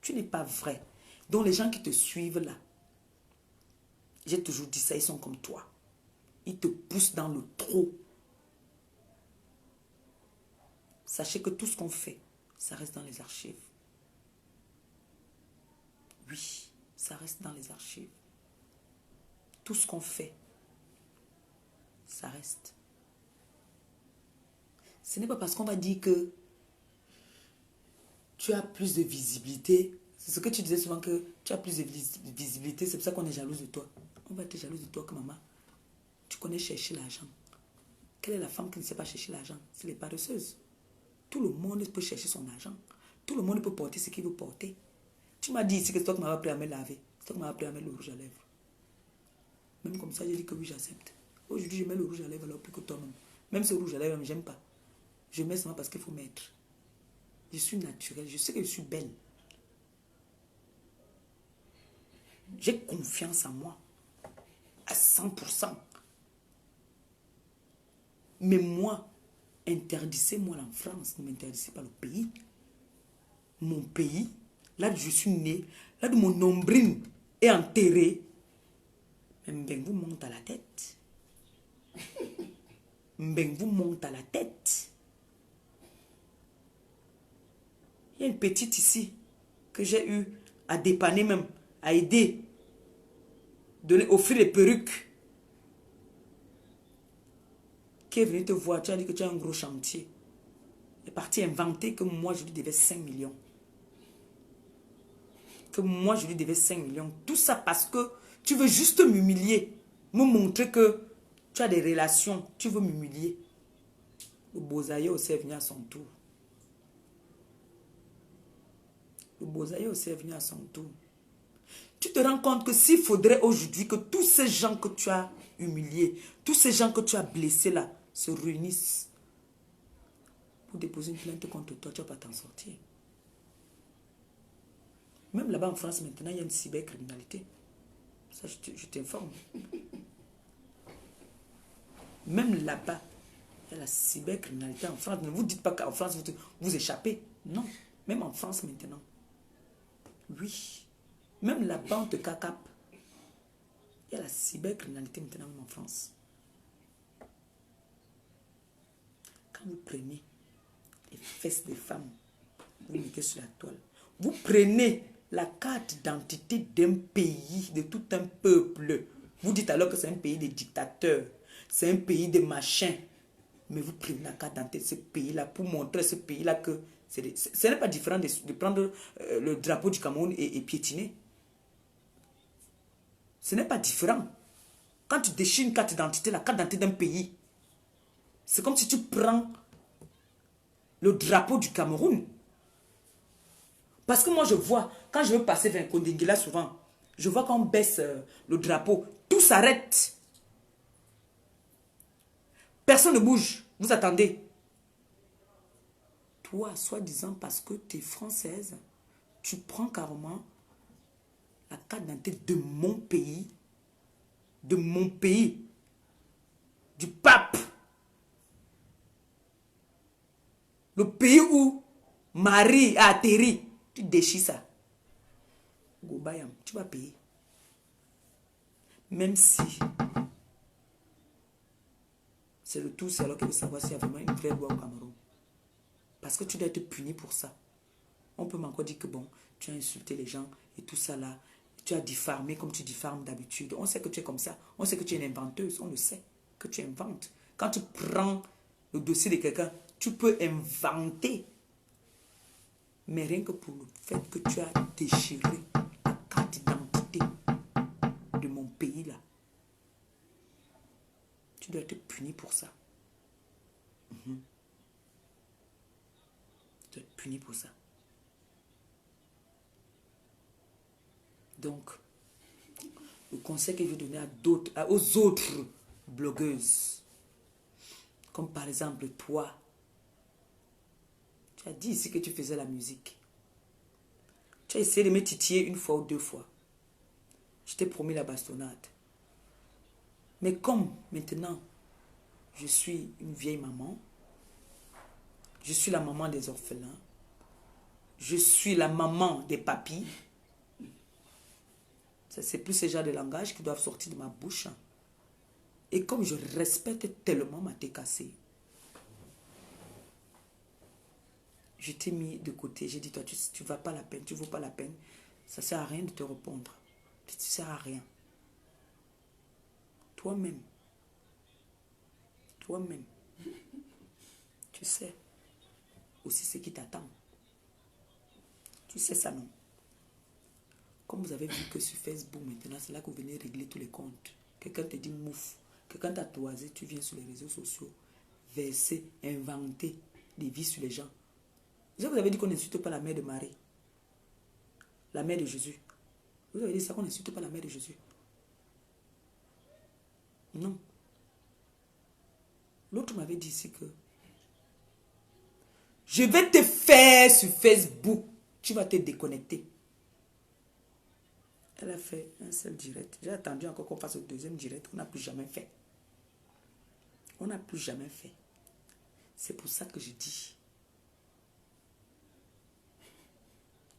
S1: Tu n'es pas vrai. Donc les gens qui te suivent là, j'ai toujours dit ça, ils sont comme toi. Ils te poussent dans le trou. Sachez que tout ce qu'on fait, ça reste dans les archives. Oui, ça reste dans les archives. Tout ce qu'on fait, ça reste. Ce n'est pas parce qu'on va dire que tu as plus de visibilité. C'est ce que tu disais souvent, que tu as plus de visibilité. C'est pour ça qu'on est jalouse de toi. On va être jalouse de toi que maman. Tu connais chercher l'argent. Quelle est la femme qui ne sait pas chercher l'argent? C'est les paresseuses. Tout le monde peut chercher son argent. Tout le monde peut porter ce qu'il veut porter. Tu m'as dit ici que c'est toi qui m'as appris à me laver. C'est toi qui m'as appris à mettre le rouge à lèvres. Même comme ça, j'ai dit que oui, j'accepte. Aujourd'hui, je mets le rouge à lèvres alors plus que toi-même. Même ce rouge à lèvres, j'aime pas. Je mets seulement parce qu'il faut mettre. Je suis naturelle. Je sais que je suis belle. J'ai confiance en moi. À 100%. Mais moi, interdisez-moi en France. Ne m'interdisez pas le pays. Mon pays, là où je suis née, là où mon nombril est enterré, Mbeng vous monte à la tête. Mbeng vous monte à la tête. Il y a une petite ici que j'ai eu à dépanner même, à aider, donner, offrir des perruques. Qui est venue te voir, tu as dit que tu as un gros chantier. Elle est partie inventer que moi je lui devais 5 millions. Que moi je lui devais 5 millions. Tout ça parce que tu veux juste m'humilier. Me montrer que tu as des relations. Tu veux m'humilier. Le Bozaïe aussi est venu à son tour. Le Bozaïe aussi est venu à son tour. Tu te rends compte que s'il faudrait aujourd'hui que tous ces gens que tu as humiliés, tous ces gens que tu as blessés là, se réunissent pour déposer une plainte contre toi, tu ne vas pas t'en sortir. Même là-bas en France, maintenant, il y a une cybercriminalité. Ça, je t'informe. Même là-bas, il y a la cybercriminalité en France. Ne vous dites pas qu'en France, vous échappez. Non. Même en France maintenant. Oui. Même là-bas, on te cacape. Il y a la cybercriminalité maintenant même en France. Quand vous prenez les fesses des femmes, vous mettez sur la toile. Vous prenez la carte d'identité d'un pays, de tout un peuple. Vous dites alors que c'est un pays de dictateurs. C'est un pays de machins. Mais vous prenez la carte d'identité de ce pays-là pour montrer à ce pays-là que ce n'est pas différent de prendre le drapeau du Cameroun et piétiner. Ce n'est pas différent. Quand tu déchires une carte d'identité, la carte d'identité d'un pays, c'est comme si tu prends le drapeau du Cameroun. Parce que moi, je vois, quand je veux passer vers Kondengela souvent, je vois qu'on baisse le drapeau, tout s'arrête. Personne ne bouge. Vous attendez. Toi, soi-disant, parce que tu es française, tu prends carrément la carte d'identité de mon pays, du pape. Le pays où Marie a atterri. Tu déchires ça. Gobayam, tu vas payer. Même si c'est le tout, c'est alors qu'il veut savoir s'il y a vraiment une vraie loi au Cameroun. Parce que tu dois être puni pour ça. On peut m'encore dire que bon, tu as insulté les gens et tout ça là. Tu as diffamé comme tu diffames d'habitude. On sait que tu es comme ça. On sait que tu es une inventeuse. On le sait que tu inventes. Quand tu prends le dossier de quelqu'un, tu peux inventer. Mais rien que pour le fait que tu as déchiré la carte d'identité de mon pays là, tu dois être puni pour ça. Tu dois être puni pour ça. Donc, le conseil que je vais donner aux autres blogueuses, comme par exemple toi, tu as dit ici que tu faisais la musique. Tu as essayé de me titiller une fois ou deux fois. Je t'ai promis la bastonnade. Mais comme maintenant, je suis une vieille maman, je suis la maman des orphelins, je suis la maman des papis, c'est plus ce genre de langage qui doivent sortir de ma bouche. Et comme je respecte tellement ma TKC, je t'ai mis de côté. J'ai dit, toi, tu ne vas pas la peine, tu ne vaux pas la peine. Ça ne sert à rien de te répondre. Tu ne sers à rien. Toi-même. Toi-même. Tu sais aussi ce qui t'attend. Tu sais ça, non? Comme vous avez vu que sur Facebook maintenant, c'est là que vous venez régler tous les comptes. Quelqu'un te dit mouf. Quelqu'un t'a toisé, tu viens sur les réseaux sociaux. Verser, inventer des vies sur les gens. Vous avez dit qu'on n'insulte pas la mère de Marie. La mère de Jésus. Vous avez dit ça qu'on n'insulte pas la mère de Jésus. Non. L'autre m'avait dit ici que je vais te faire sur Facebook. Tu vas te déconnecter. Elle a fait un seul direct. J'ai attendu encore qu'on fasse le deuxième direct. On n'a plus jamais fait. On n'a plus jamais fait. C'est pour ça que je dis.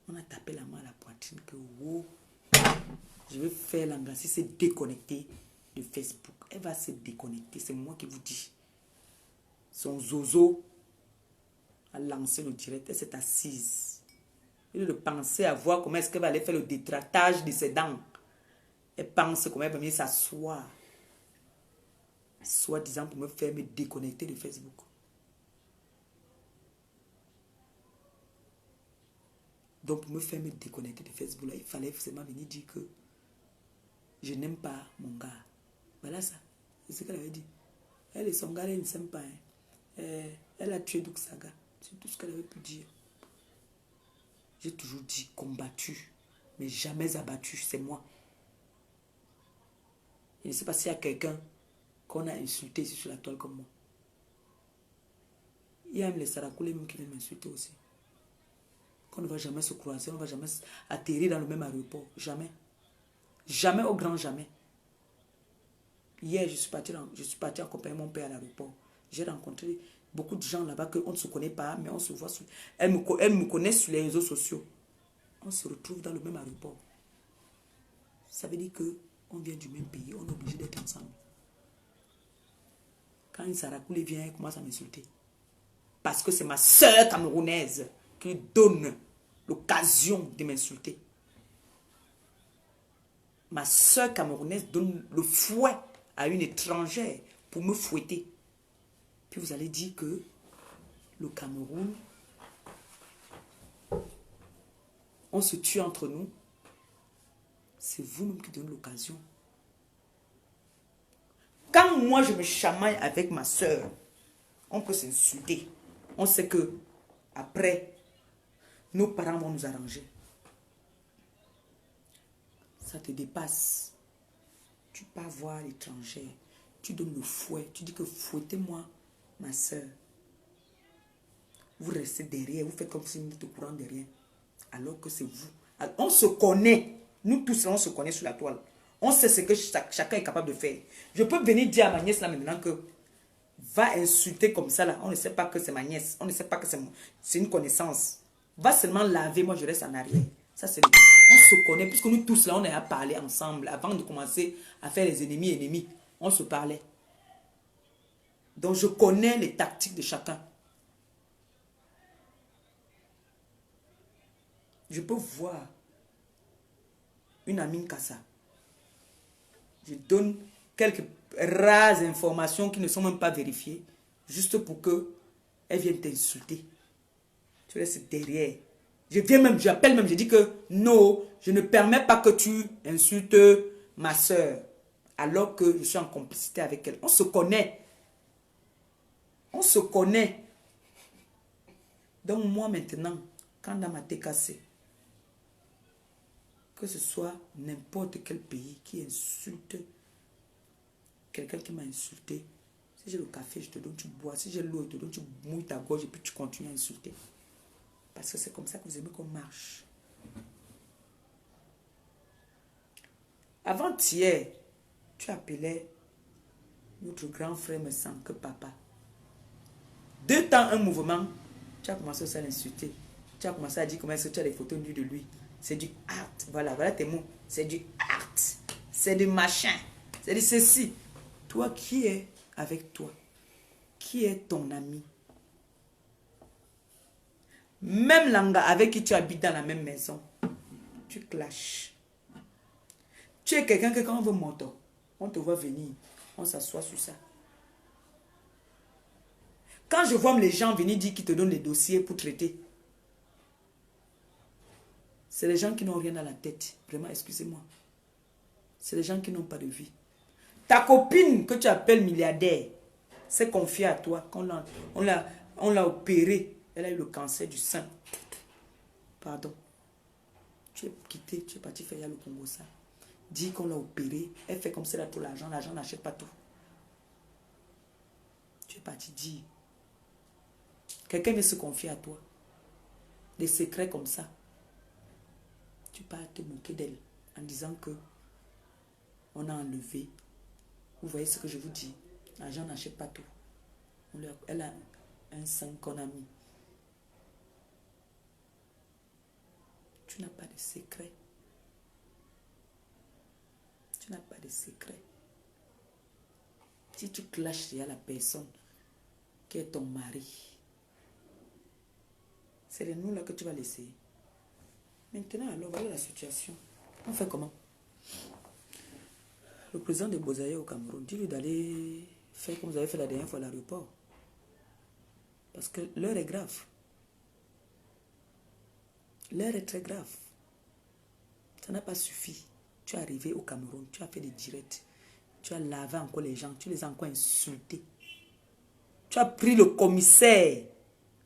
S1: On a tapé la main à la poitrine que oh, je vais faire l'anglais se déconnecter de Facebook. Elle va se déconnecter. C'est moi qui vous dis. Son zozo a lancé le direct. Elle s'est assise. Il de penser à voir comment est-ce qu'elle va aller faire le détratage de ses dents. Elle pense comment elle va venir s'asseoir. Soit disant pour me faire me déconnecter de Facebook. Donc pour me faire me déconnecter de Facebook, là, il fallait forcément venir dire que je n'aime pas mon gars. Voilà ça. C'est ce qu'elle avait dit. Elle et son gars, elle ne s'aime pas. Hein. Elle a tué Douksaga. C'est tout ce qu'elle avait pu dire. J'ai toujours dit combattu, mais jamais abattu, c'est moi. Je ne sais pas s'il y a quelqu'un qu'on a insulté ici sur la toile comme moi. Il y a même les Sarakoulés même qui viennent m'insulter aussi. Qu'on ne va jamais se croiser, on ne va jamais atterrir dans le même aéroport. Jamais. Jamais au grand jamais. Hier, je suis parti accompagner mon père à l'aéroport. J'ai rencontré beaucoup de gens là-bas qu'on ne se connaît pas, mais on se voit sur... Elle me connaît sur les réseaux sociaux. On se retrouve dans le même aéroport. Ça veut dire qu'on vient du même pays, on est obligé d'être ensemble. Quand une Sarakoulé vient, elle commence à m'insulter. Parce que c'est ma soeur camerounaise qui donne l'occasion de m'insulter. Ma soeur camerounaise donne le fouet à une étrangère pour me fouetter. Puis vous allez dire que le Cameroun, on se tue entre nous. C'est vous-même qui donnez l'occasion. Quand moi je me chamaille avec ma soeur, on peut s'insulter. On sait que après, nos parents vont nous arranger. Ça te dépasse. Tu pars voir l'étranger. Tu donnes le fouet. Tu dis que fouettez-moi, ma soeur. Vous restez derrière. Vous faites comme si vous êtes au courant de rien. Alors que c'est vous. Alors, on se connaît. Nous tous, on se connaît sur la toile. On sait ce que chacun est capable de faire. Je peux venir dire à ma nièce là maintenant que va insulter comme ça là. On ne sait pas que c'est ma nièce. On ne sait pas que c'est une connaissance. Va seulement laver. Moi, je reste en arrière. Ça, c'est... On se connaît. Puisque nous tous là, on est à parler ensemble. Avant de commencer à faire les ennemis. On se parlait. Donc, je connais les tactiques de chacun. Je peux voir une Amine Kassa. Je donne quelques rares informations qui ne sont même pas vérifiées, juste pour qu'elle vienne t'insulter. Tu restes derrière. Je viens même, j'appelle même, je dis que non, je ne permets pas que tu insultes ma soeur, alors que je suis en complicité avec elle. On se connaît. On se connaît. Donc moi maintenant, quand dans ma tête cassée, que ce soit n'importe quel pays qui insulte quelqu'un qui m'a insulté, si j'ai le café, je te donne, tu bois. Si j'ai l'eau, je te donne, tu mouilles ta gorge et puis tu continues à insulter. Parce que c'est comme ça que vous aimez qu'on marche. Avant-hier, tu appelais notre grand frère me sent que papa. 2 temps, un mouvement, tu as commencé à l'insulter. Tu as commencé à dire comment est-ce que tu as les photos nues de lui. C'est du art. Voilà tes mots. C'est du art. C'est du machin. C'est du ceci. Toi, qui est avec toi? Qui est ton ami? Même l'anga avec qui tu habites dans la même maison, tu clashes. Tu es quelqu'un que quand on veut monter, on te voit venir, on s'assoit sur ça. Quand je vois les gens venir dire qu'ils te donnent des dossiers pour traiter, c'est les gens qui n'ont rien dans la tête. Vraiment, excusez-moi. C'est les gens qui n'ont pas de vie. Ta copine que tu appelles milliardaire s'est confiée à toi. Quand on l'a opérée. Elle a eu le cancer du sein. Pardon. Tu es quitté, tu es parti faire le Congo ça. Dis qu'on l'a opérée. Elle fait comme si elle a tout l'argent. L'argent n'achète pas tout. Tu es parti dire. Quelqu'un vient se confier à toi. Des secrets comme ça. Tu pars te moquer d'elle en disant que on a enlevé. Vous voyez ce que je vous dis. L'argent n'achète pas tout. Elle a un sein qu'on a mis. Tu n'as pas de secret. Tu n'as pas de secret. Si tu clashes à la personne qui est ton mari, c'est les nous là que tu vas laisser. Maintenant, alors, voilà la situation. On fait comment? Le président de Bozaïe au Cameroun, dis-lui d'aller faire comme vous avez fait la dernière fois à l'aéroport. Parce que l'heure est grave. L'heure est très grave. Ça n'a pas suffi. Tu es arrivé au Cameroun, tu as fait des directs. Tu as lavé encore les gens, tu les as encore insultés. Tu as pris le commissaire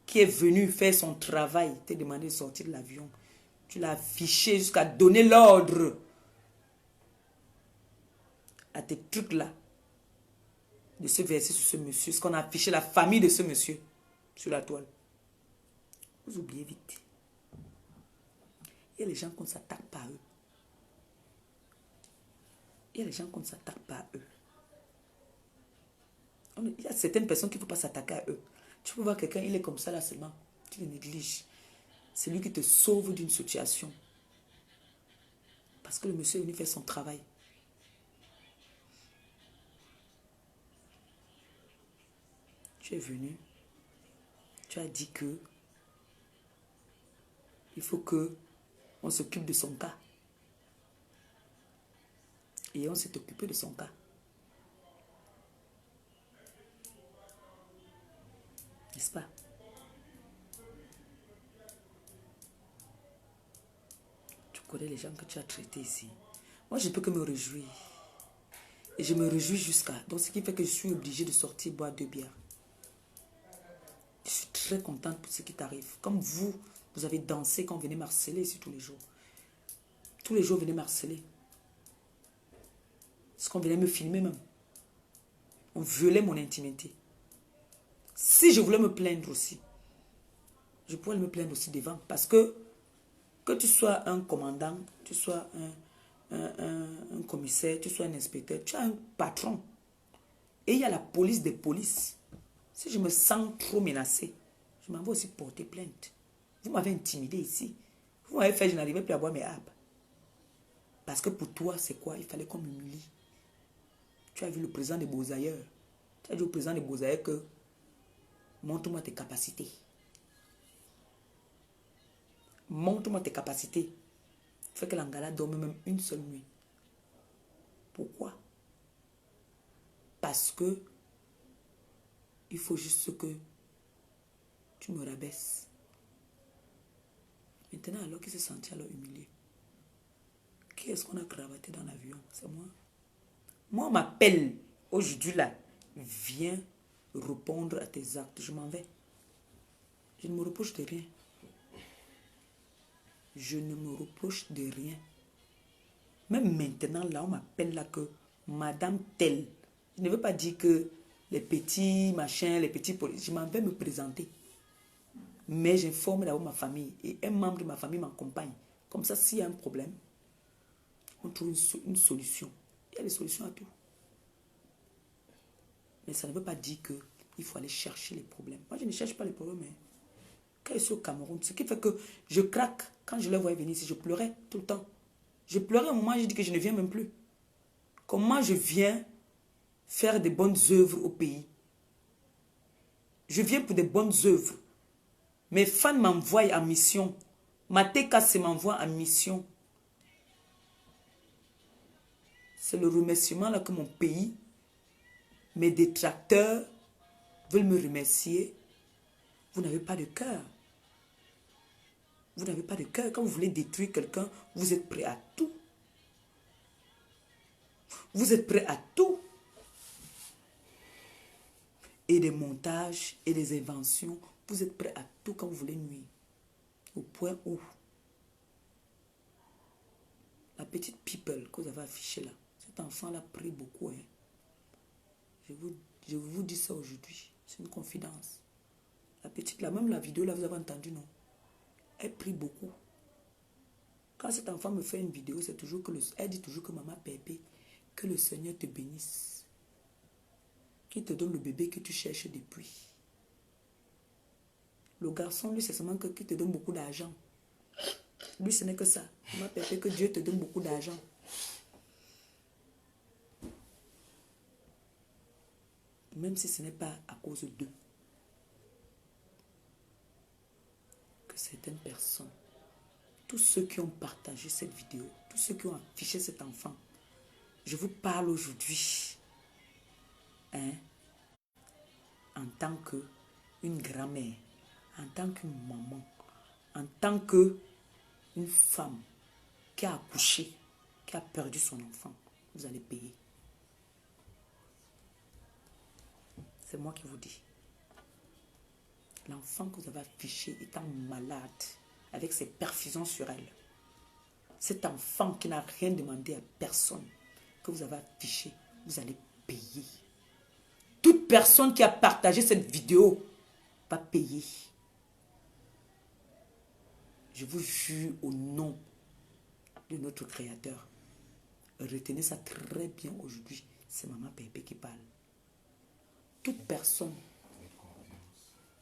S1: qui est venu faire son travail, te demander de sortir de l'avion. Tu l'as affiché jusqu'à donner l'ordre à tes trucs là de se verser sur ce monsieur. Ce qu'on a affiché la famille de ce monsieur sur la toile. Vous oubliez vite. Il y a les gens qu'on ne s'attaque pas à eux. Il y a les gens qu'on ne s'attaque pas à eux. Il y a certaines personnes qui ne faut pas s'attaquer à eux. Tu peux voir quelqu'un, il est comme ça là seulement. Tu le négliges. C'est lui qui te sauve d'une situation. Parce que le monsieur est venu faire son travail. Tu es venu. Tu as dit que il faut que on s'occupe de son cas. Et on s'est occupé de son cas. N'est-ce pas? Tu connais les gens que tu as traités ici. Moi, je ne peux que me réjouir. Et je me réjouis jusqu'à... Donc, ce qui fait que je suis obligée de sortir boire 2 bières. Je suis très contente pour ce qui t'arrive. Comme vous, vous avez dansé quand vous venez m'harceler ici tous les jours. Tous les jours, vous venez m'harceler. Parce qu'on venait me filmer même. On violait mon intimité. Si je voulais me plaindre aussi, je pourrais me plaindre aussi devant. Parce que tu sois un commandant, tu sois un commissaire, tu sois un inspecteur, tu as un patron. Et il y a la police des polices. Si je me sens trop menacée, je m'en vais aussi porter plainte. Vous m'avez intimidé ici. Vous m'avez fait, je n'arrivais plus à boire mes arbres. Parce que pour toi, c'est quoi? Il fallait qu'on m'humilie. Tu as vu le président des Beaux-Ailleurs. Tu as dit au président des Beaux-Ailleurs que montre-moi tes capacités. Montre-moi tes capacités. Fais que l'Angala dorme même une seule nuit. Pourquoi? Parce que il faut juste que tu me rabaisses. Maintenant, alors qu'il s'est senti alors humilié. Qui est-ce qu'on a cravaté dans l'avion? C'est moi. Moi, on m'appelle aujourd'hui là. Viens répondre à tes actes. Je m'en vais. Je ne me reproche de rien. Je ne me reproche de rien. Même maintenant, là, on m'appelle là que Madame telle. Je ne veux pas dire que les petits machins, les petits policiers, je m'en vais me présenter. Mais j'informe d'abord ma famille. Et un membre de ma famille m'accompagne. Comme ça, s'il y a un problème, on trouve une solution. Il y a des solutions à tout. Mais ça ne veut pas dire qu'il faut aller chercher les problèmes. Moi, je ne cherche pas les problèmes. Mais quand je suis au Cameroun, ce qui fait que je craque. Quand je les voyais venir ici, je pleurais tout le temps. Je pleurais au moment où je dis que je ne viens même plus. Comment je viens faire des bonnes œuvres au pays? Je viens pour des bonnes œuvres. Mes fans m'envoient en mission. Mateka se m'envoie en mission. C'est le remerciement là que mon pays, mes détracteurs veulent me remercier. Vous n'avez pas de cœur. Vous n'avez pas de cœur. Quand vous voulez détruire quelqu'un, vous êtes prêt à tout. Vous êtes prêt à tout. Et des montages et des inventions. Vous êtes prêt à tout quand vous voulez nuire. Au point où la petite people que vous avez affichée là, cet enfant-là prie beaucoup. Hein. Je vous dis ça aujourd'hui. C'est une confidence. La petite là, même la vidéo là, vous avez entendu, non? Elle prie beaucoup. Quand cet enfant me fait une vidéo, c'est toujours que elle dit toujours que maman Pépé, que le Seigneur te bénisse. Qu'il te donne le bébé que tu cherches depuis. Le garçon, lui, c'est seulement qu'il te donne beaucoup d'argent. Lui, ce n'est que ça. Maman Pépé, que Dieu te donne beaucoup d'argent. Même si ce n'est pas à cause d'eux. Que certaines personnes, tous ceux qui ont partagé cette vidéo, tous ceux qui ont affiché cet enfant, je vous parle aujourd'hui, hein, en tant qu'une grand-mère, en tant qu'une maman, en tant qu'une femme qui a accouché, qui a perdu son enfant, vous allez payer. C'est moi qui vous dis. L'enfant que vous avez affiché étant malade, avec ses perfusions sur elle, cet enfant qui n'a rien demandé à personne, que vous avez affiché, vous allez payer. Toute personne qui a partagé cette vidéo va payer. Je vous jure au nom de notre Créateur. Retenez ça très bien aujourd'hui. C'est Maman Pépé qui parle. Toute personne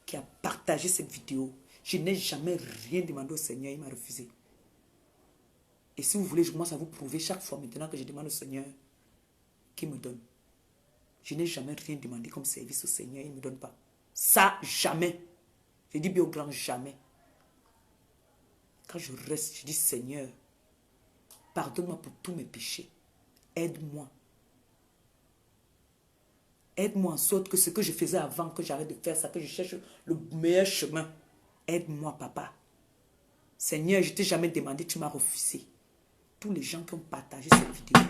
S1: qui a partagé cette vidéo, je n'ai jamais rien demandé au Seigneur, il m'a refusé. Et si vous voulez, je commence à vous prouver chaque fois maintenant que je demande au Seigneur qu'il me donne. Je n'ai jamais rien demandé comme service au Seigneur, il ne me donne pas. Ça, jamais. Je dis bien au grand jamais. Quand je reste, je dis Seigneur, pardonne-moi pour tous mes péchés. Aide-moi. Aide-moi en sorte que ce que je faisais avant, que j'arrête de faire ça, que je cherche le meilleur chemin. Aide-moi, papa. Seigneur, je ne t'ai jamais demandé, tu m'as refusé. Tous les gens qui ont partagé cette vidéo,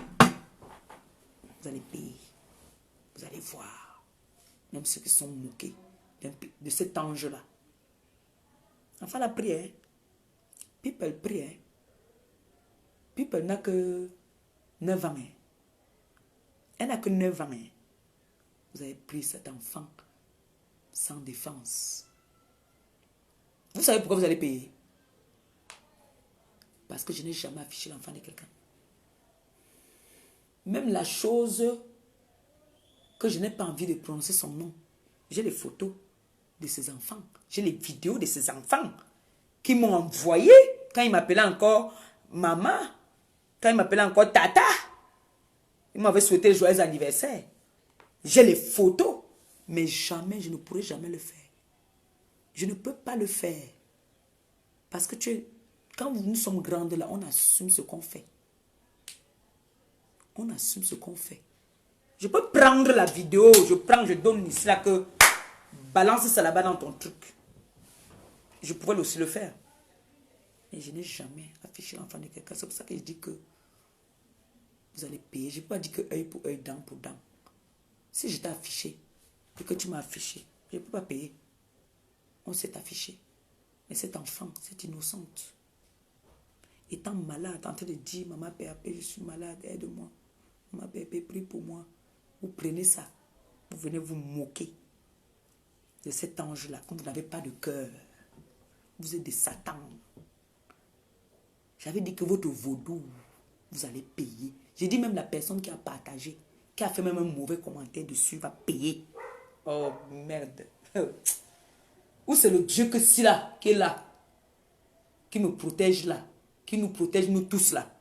S1: vous allez payer. Vous allez voir. Même ceux qui sont moqués de cet ange-là. Enfin, la prière. People prie. Hein. People n'a que 9 ans. Hein. Elle n'a que 9 ans. Hein. Vous avez pris cet enfant sans défense. Vous savez pourquoi vous allez payer? Parce que je n'ai jamais affiché l'enfant de quelqu'un. Même la chose que je n'ai pas envie de prononcer son nom. J'ai les photos de ces enfants. J'ai les vidéos de ces enfants qui m'ont envoyé quand ils m'appelaient encore maman, quand ils m'appelaient encore tata. Ils m'avaient souhaité joyeux anniversaire. J'ai les photos, mais jamais, je ne pourrai jamais le faire. Je ne peux pas le faire. Parce que quand nous sommes grandes là, on assume ce qu'on fait. On assume ce qu'on fait. Je peux prendre la vidéo, je donne ici là que balance ça là-bas dans ton truc. Je pourrais aussi le faire. Mais je n'ai jamais affiché l'enfant de quelqu'un. C'est pour ça que je dis que vous allez payer. Je ne peux pas dire que œil pour œil, dent pour dent. Si je t'ai affiché et que tu m'as affiché, je ne peux pas payer. On s'est affiché. Mais cet enfant, cette innocente, étant malade, en train de dire, maman Pépé, je suis malade, aide-moi. Maman Pépé, prie pour moi. Vous prenez ça. Vous venez vous moquer de cet ange-là. Comme vous n'avez pas de cœur. Vous êtes des satans. J'avais dit que votre vaudou, vous allez payer. J'ai dit même la personne qui a partagé, qui a fait même un mauvais commentaire dessus, va payer. Oh merde. Où c'est le Dieu que c'est là, qui est là, qui me protège là, qui nous protège nous tous là.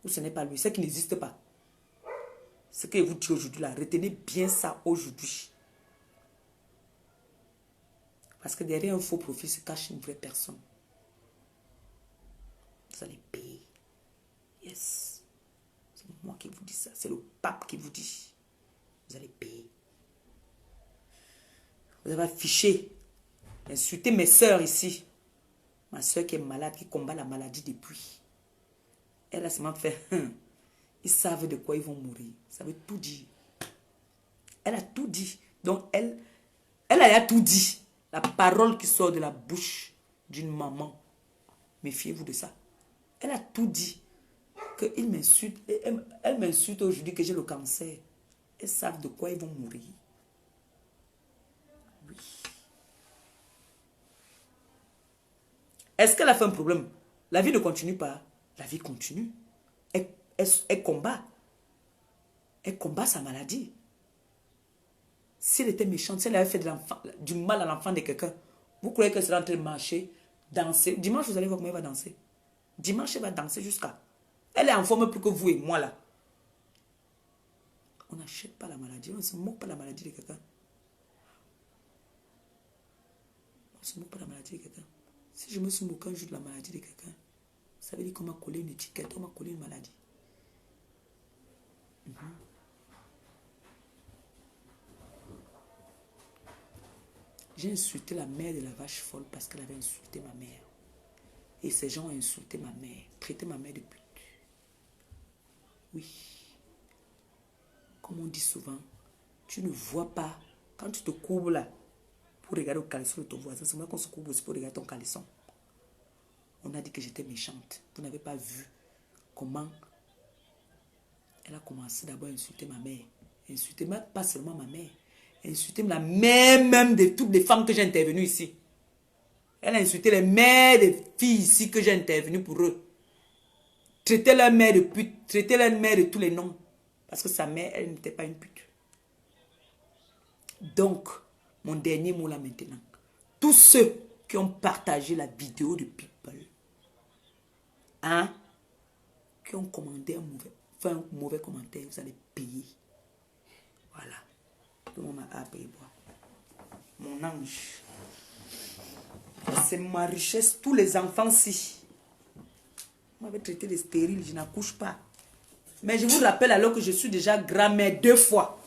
S1: Ou ce n'est pas lui, c'est qui n'existe pas. Ce que je vous dis aujourd'hui là, retenez bien ça aujourd'hui. Parce que derrière un faux profil se cache une vraie personne. Vous allez payer. Yes. C'est mon moi qui vous dis ça. C'est le pape qui vous dit. Vous allez payer. Vous avez affiché, insulté mes soeurs ici. Ma soeur qui est malade, qui combat la maladie depuis. Elle a seulement fait, ils savent de quoi ils vont mourir. Ça veut tout dire. Elle a tout dit. Donc, elle a tout dit. La parole qui sort de la bouche d'une maman. Méfiez-vous de ça. Elle a tout dit. Qu'ils m'insultent. Elle m'insulte aujourd'hui que j'ai le cancer. Elles savent de quoi ils vont mourir. Oui. Est-ce qu'elle a fait un problème? La vie ne continue pas. La vie continue. Elle combat. Elle combat sa maladie. Si elle était méchante, si elle avait fait du mal à l'enfant de quelqu'un, vous croyez qu'elle sera en train de marcher, danser? Dimanche, vous allez voir comment elle va danser. Dimanche, elle va danser jusqu'à... Elle est en forme plus que vous et moi là. On n'achète pas la maladie. On ne se moque pas de la maladie de quelqu'un. On ne se moque pas de la maladie de quelqu'un. Si je me suis moqué un jour de la maladie de quelqu'un, ça veut dire qu'on m'a collé une étiquette, on m'a collé une maladie. J'ai insulté la mère de la vache folle parce qu'elle avait insulté ma mère. Et ces gens ont insulté ma mère, traité ma mère de pute. Oui. Comme on dit souvent, tu ne vois pas, quand tu te courbes là, pour regarder le caleçon de ton voisin, c'est moi qu'on se courbe aussi pour regarder ton caleçon. On a dit que j'étais méchante. Vous n'avez pas vu comment elle a commencé d'abord à insulter ma mère. Insulter, pas seulement ma mère. Insulter la mère même de toutes les femmes que j'ai intervenues ici. Elle a insulté les mères des filles ici que j'ai intervenues pour eux. Traiter leur mère de pute. Traiter leur mère de tous les noms. Parce que sa mère, elle n'était pas une pute. Donc, mon dernier mot là maintenant. Tous ceux qui ont partagé la vidéo de People, hein, qui ont commandé fait un mauvais commentaire, vous allez payer. Voilà. Tout le monde a payé. Mon ange. C'est ma richesse. Tous les enfants-ci. Vous m'avez traité de stérile, je n'accouche pas. Mais je vous rappelle alors que je suis déjà grand-mère 2 fois.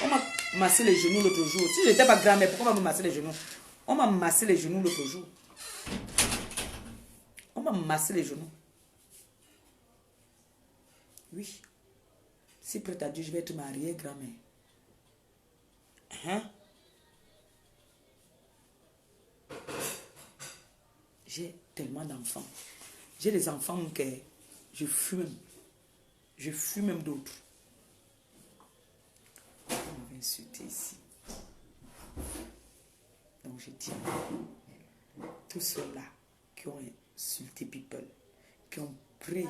S1: On m'a massé les genoux l'autre jour. Si je n'étais pas grand-mère, pourquoi on m'a massé les genoux? On m'a massé les genoux l'autre jour. On m'a massé les genoux. Oui. Si prête à Dieu, je vais être mariée grand-mère. Hein? J'ai tellement d'enfants. J'ai des enfants que je fume. Je fume même d'autres. On m'avait insulté ici. Donc je dis, tous ceux-là qui ont insulté People, qui ont pris.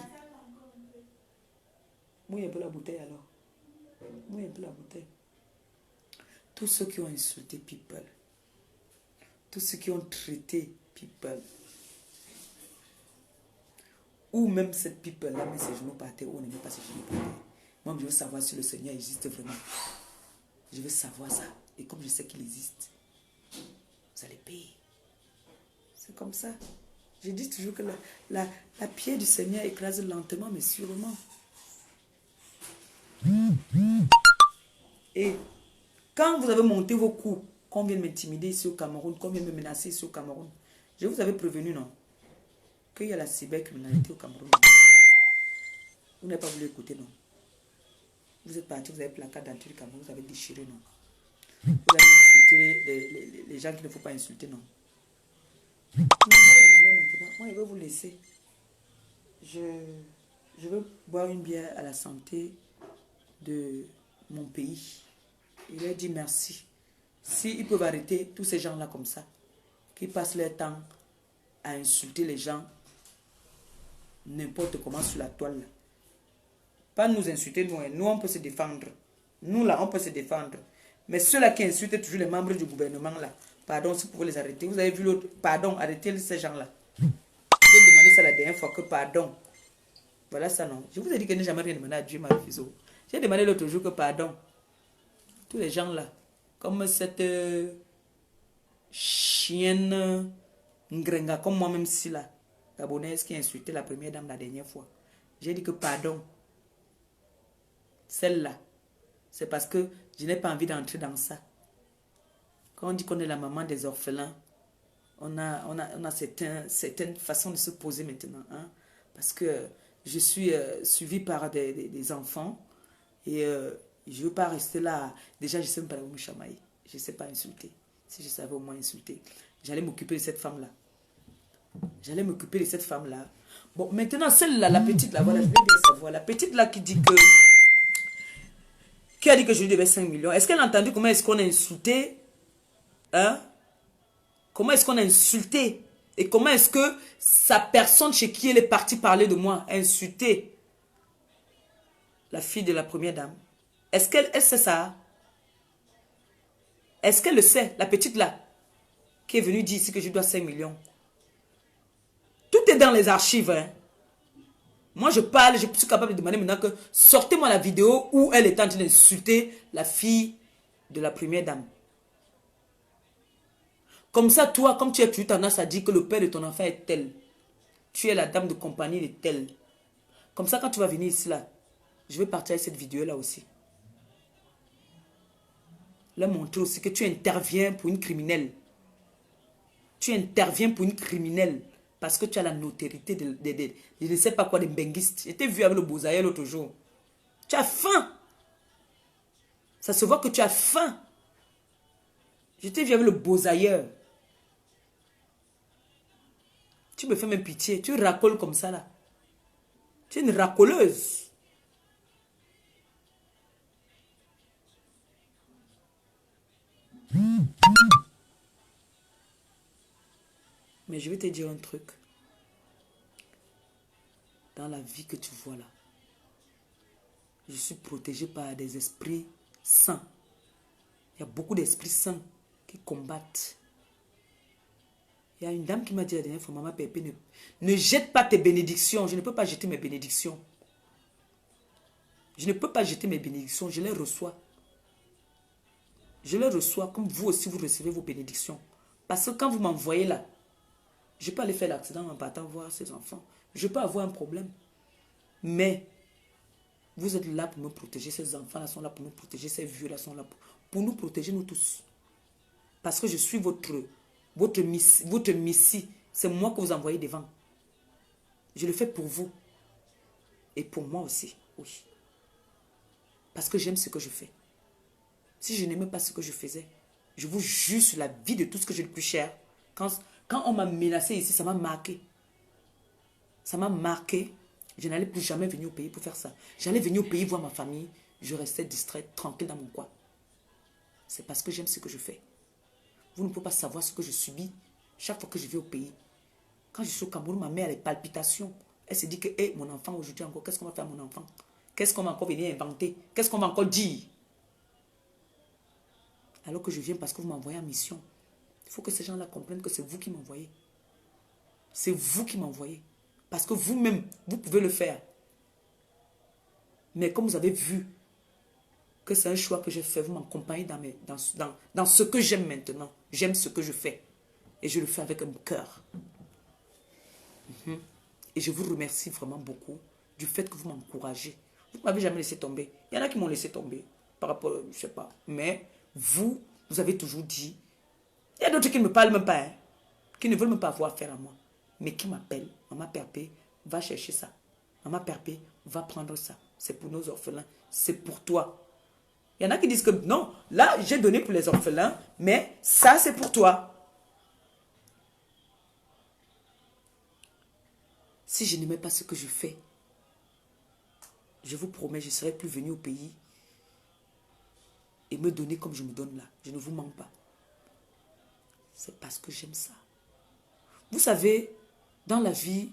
S1: Mouille un peu la bouteille alors. Mouille un peu la bouteille. Tous ceux qui ont insulté People, tous ceux qui ont traité People, ou même cette People-là met ses genoux par terre, ou ne met pas ses genoux par terre. Moi, je veux savoir si le Seigneur existe vraiment. Je veux savoir ça. Et comme je sais qu'il existe, vous allez payer. C'est comme ça. Je dis toujours que la pierre du Seigneur écrase lentement, mais sûrement. Et quand vous avez monté vos coups, qu'on vient m'intimider ici au Cameroun, qu'on vient me menacer ici au Cameroun, je vous avais prévenu, non? Qu'il y a la cybercriminalité au Cameroun. Vous n'avez pas voulu écouter, non? Vous êtes parti, vous avez placard dans tout le Cameroun, vous avez déchiré, non? Vous avez insulté les gens qu'il ne faut pas insulter, non? Moi, je vais vous laisser. Je veux boire une bière à la santé de mon pays. Il leur dit merci. S'ils peuvent arrêter tous ces gens-là comme ça, qui passent leur temps à insulter les gens n'importe comment sur la toile. Pas nous insulter, nous on peut se défendre. Nous là, on peut se défendre. Mais ceux-là qui insultent toujours les membres du gouvernement là, pardon, si vous pouvez les arrêter. Vous avez vu l'autre, pardon, arrêtez ces gens-là. J'ai demandé ça la dernière fois que pardon. Voilà ça non. Je vous ai dit que je n'ai jamais rien demandé à Dieu, ma fille. J'ai demandé l'autre jour que pardon. Tous les gens là, comme cette chienne Ngrenga, comme moi-même si là, gabonaise qui a insulté la première dame la dernière fois. J'ai dit que pardon. Celle-là, c'est parce que je n'ai pas envie d'entrer dans ça. Quand on dit qu'on est la maman des orphelins, on a certaines façons de se poser maintenant. Hein? Parce que je suis suivie par des enfants et je ne veux pas rester là. Déjà, je ne sais même pas où me chamailler. Je ne sais pas insulter. Si je savais au moins insulter, j'allais m'occuper de cette femme-là. J'allais m'occuper de cette femme-là. Bon, maintenant, celle-là, la petite là, voilà, je vais bien savoir. La petite là qui dit que... Qui a dit que je lui devais 5 millions? Est-ce qu'elle a entendu comment est-ce qu'on a insulté? Hein? Comment est-ce qu'on a insulté? Et comment est-ce que sa personne chez qui elle est partie parler de moi a insulté la fille de la première dame? Est-ce qu'elle sait ça? Est-ce qu'elle le sait, la petite là, qui est venue dire ici que je dois 5 millions? Tout est dans les archives. Hein? Moi, je parle, je suis capable de demander maintenant que sortez-moi la vidéo où elle est en train d'insulter la fille de la première dame. Comme ça, toi, comme tu as toujours tendance à dire que le père de ton enfant est tel, tu es la dame de compagnie de tel. Comme ça, quand tu vas venir ici, là, je vais partager cette vidéo-là aussi. Là, montrer aussi que tu interviens pour une criminelle. Tu interviens pour une criminelle. Parce que tu as la notoriété de je ne sais pas quoi, des benguistes. J'étais vu avec le Bozaïe l'autre jour. Tu as faim. Ça se voit que tu as faim. J'étais vu avec le Bozaïeur. Tu me fais même pitié. Tu racoles comme ça là. Tu es une racoleuse. Mais je vais te dire un truc. Dans la vie que tu vois là, je suis protégé par des esprits saints. Il y a beaucoup d'esprits saints qui combattent. Il y a une dame qui m'a dit la dernière fois, maman Pépé, ne jette pas tes bénédictions. Je ne peux pas jeter mes bénédictions. Je ne peux pas jeter mes bénédictions. Je les reçois. Je les reçois comme vous aussi vous recevez vos bénédictions. Parce que quand vous m'envoyez là, je peux aller faire l'accident en partant voir ces enfants. Je peux avoir un problème. Mais vous êtes là pour me protéger. Ces enfants-là sont là pour nous protéger. Ces vieux-là sont là pour nous protéger, nous tous. Parce que je suis votre missie. C'est moi que vous envoyez devant. Je le fais pour vous. Et pour moi aussi. Oui. Parce que j'aime ce que je fais. Si je n'aimais pas ce que je faisais, je vous jure sur la vie de tout ce que j'ai de plus cher. Quand on m'a menacé ici, ça m'a marqué. Ça m'a marqué. Je n'allais plus jamais venir au pays pour faire ça. J'allais venir au pays voir ma famille. Je restais distraite, tranquille dans mon coin. C'est parce que j'aime ce que je fais. Vous ne pouvez pas savoir ce que je subis chaque fois que je vais au pays. Quand je suis au Cameroun, ma mère a les palpitations. Elle se dit que, hey, mon enfant, aujourd'hui encore, qu'est-ce qu'on va faire à mon enfant? Qu'est-ce qu'on va encore venir inventer? Qu'est-ce qu'on va encore dire? Alors que je viens parce que vous m'envoyez en mission. Il faut que ces gens-là comprennent que c'est vous qui m'envoyez. C'est vous qui m'envoyez. Parce que vous-même, vous pouvez le faire. Mais comme vous avez vu que c'est un choix que j'ai fait, vous m'accompagnez dans ce que j'aime maintenant. J'aime ce que je fais. Et je le fais avec un cœur. Et je vous remercie vraiment beaucoup du fait que vous m'encouragez. Vous ne m'avez jamais laissé tomber. Il y en a qui m'ont laissé tomber. Par rapport, je ne sais pas. Mais vous avez toujours dit. Il y a d'autres qui ne me parlent même pas. Hein, qui ne veulent même pas avoir affaire à moi. Mais qui m'appellent. Maman Perpé, va chercher ça. Maman Perpé, va prendre ça. C'est pour nos orphelins. C'est pour toi. Il y en a qui disent que non, là, j'ai donné pour les orphelins, mais ça, c'est pour toi. Si je n'aimais pas ce que je fais, je vous promets, je ne serais plus venu au pays et me donner comme je me donne là. Je ne vous mens pas. C'est parce que j'aime ça. Vous savez, dans la vie,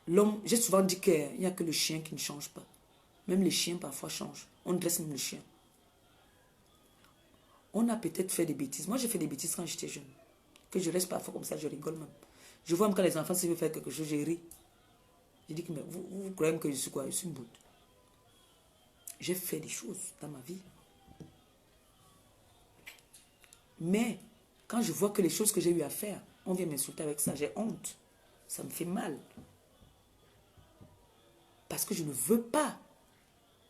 S1: l'homme, j'ai souvent dit qu'il n'y a que le chien qui ne change pas. Même les chiens parfois changent. On dresse même le chien. On a peut-être fait des bêtises. Moi, j'ai fait des bêtises quand j'étais jeune. Que je reste parfois comme ça, je rigole même. Je vois même quand les enfants, s'ils veulent faire quelque chose, je ris. Je dis que mais vous croyez que je suis quoi? Je suis une boute. J'ai fait des choses dans ma vie. Mais, quand je vois que les choses que j'ai eu à faire, on vient m'insulter avec ça, j'ai honte. Ça me fait mal. Parce que je ne veux pas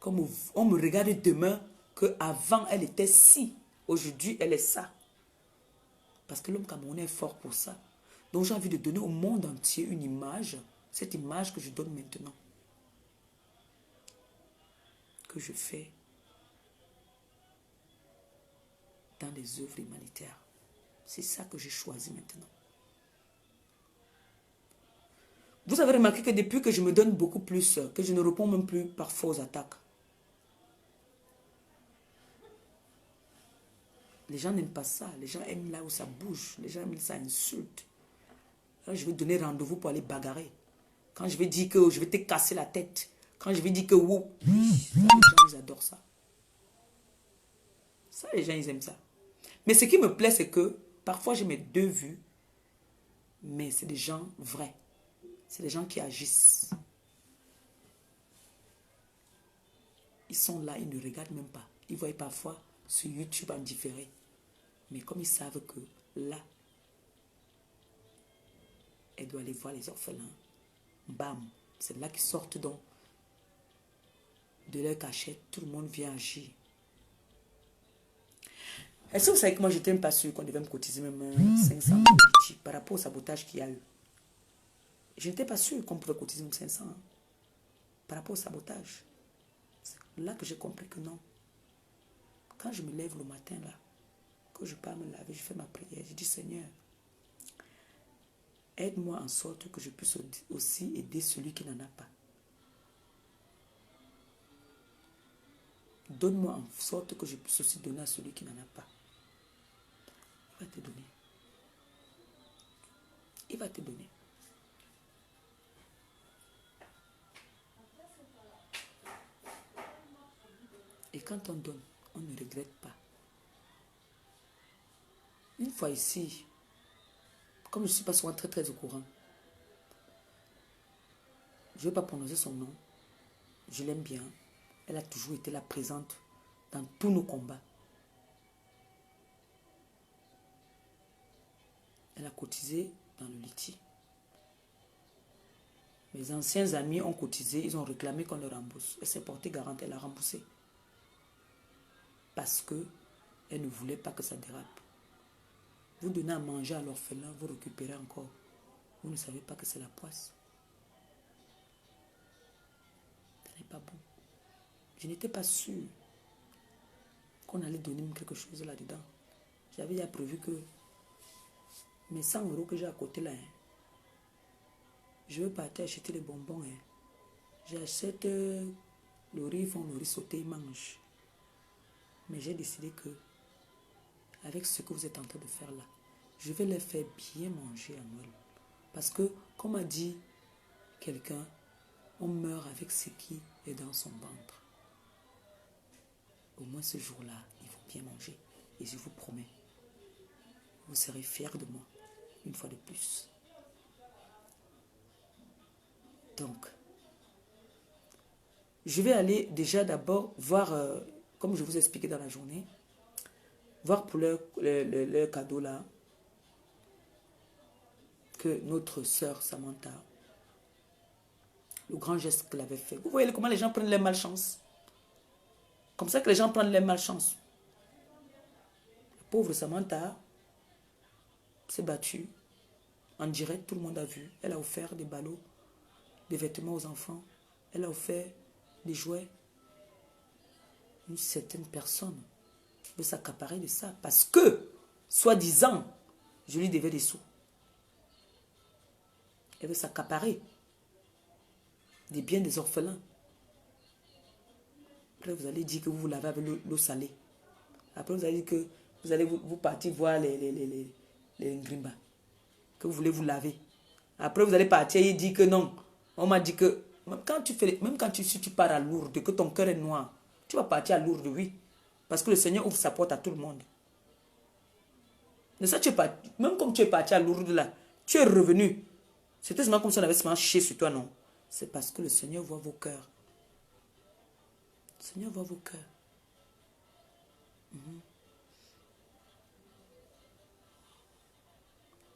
S1: Comme on me regarde demain, qu'avant elle était ci, aujourd'hui elle est ça. Parce que l'homme camerounais est fort pour ça. Donc j'ai envie de donner au monde entier une image, cette image que je donne maintenant, que je fais dans les œuvres humanitaires. C'est ça que j'ai choisi maintenant. Vous avez remarqué que depuis que je me donne beaucoup plus, que je ne réponds même plus parfois aux attaques, les gens n'aiment pas ça. Les gens aiment là où ça bouge. Les gens aiment ça insulte. Là, je vais donner rendez-vous pour aller bagarrer. Quand je vais dire que je vais te casser la tête. Quand je vais dire que wow, les gens, ils adorent ça. Ça, les gens, ils aiment ça. Mais ce qui me plaît, c'est que parfois, j'ai mes deux vues. Mais c'est des gens vrais. C'est des gens qui agissent. Ils sont là, ils ne regardent même pas. Ils voient parfois sur YouTube en différé. Mais comme ils savent que là, elle doit aller voir les orphelins. Bam, c'est là qu'ils sortent donc de leur cachette. Tout le monde vient agir. Est-ce que vous savez que moi, je n'étais même pas sûre qu'on devait me cotiser même 500 par rapport au sabotage qu'il y a eu. Je n'étais pas sûre qu'on pouvait cotiser même 500 par rapport au sabotage. C'est là que j'ai compris que non. Quand je me lève le matin, là, que je pars me laver, je fais ma prière, je dis Seigneur, aide-moi en sorte que je puisse aussi aider celui qui n'en a pas. Donne-moi en sorte que je puisse aussi donner à celui qui n'en a pas. Il va te donner. Il va te donner. Et quand on donne, on ne regrette pas. Une fois ici, comme je ne suis pas souvent très au courant, je ne vais pas prononcer son nom. Je l'aime bien. Elle a toujours été là présente dans tous nos combats. Elle a cotisé dans le litige. Mes anciens amis ont cotisé, ils ont réclamé qu'on le rembourse. Elle s'est portée garante, elle a remboursé. Parce qu'elle ne voulait pas que ça dérape. Vous donnez à manger à l'orphelin, vous récupérez encore. Vous ne savez pas que c'est la poisse. Ce n'est pas bon. Je n'étais pas sûre qu'on allait donner quelque chose là-dedans. J'avais déjà prévu que mes 100 € que j'ai à côté là, je veux partir acheter les bonbons. J'achète le riz, ils font le riz sauté, ils mangent. Mais j'ai décidé que, avec ce que vous êtes en train de faire là, je vais les faire bien manger à Noël. Parce que, comme a dit quelqu'un, on meurt avec ce qui est dans son ventre. Au moins ce jour-là, ils vont bien manger. Et je vous promets, vous serez fiers de moi, une fois de plus. Donc, je vais aller déjà d'abord voir, comme je vous ai expliqué dans la journée, voir pour leur cadeau là, que notre sœur Samantha, le grand geste qu'elle avait fait. Vous voyez comment les gens prennent les malchances. Comme ça que les gens prennent les malchances. La pauvre Samantha s'est battue en direct, tout le monde a vu. Elle a offert des ballots, des vêtements aux enfants. Elle a offert des jouets. Une certaine personne veut s'accaparer de ça parce que, soi-disant, je lui devais des sous. Elle veut s'accaparer des biens des orphelins. Après, vous allez dire que vous vous lavez avec l'eau salée. Après, vous allez dire que vous allez vous partir voir les Ngrimba. Que vous voulez vous laver. Après, vous allez partir et dire que non. On m'a dit que même quand tu pars à Lourdes, que ton cœur est noir, tu vas partir à Lourdes, oui. Parce que le Seigneur ouvre sa porte à tout le monde. Mais ça, même comme tu es parti à Lourdes là, tu es revenu. C'était seulement comme si on avait seulement chié sur toi, non. C'est parce que le Seigneur voit vos cœurs. Le Seigneur voit vos cœurs.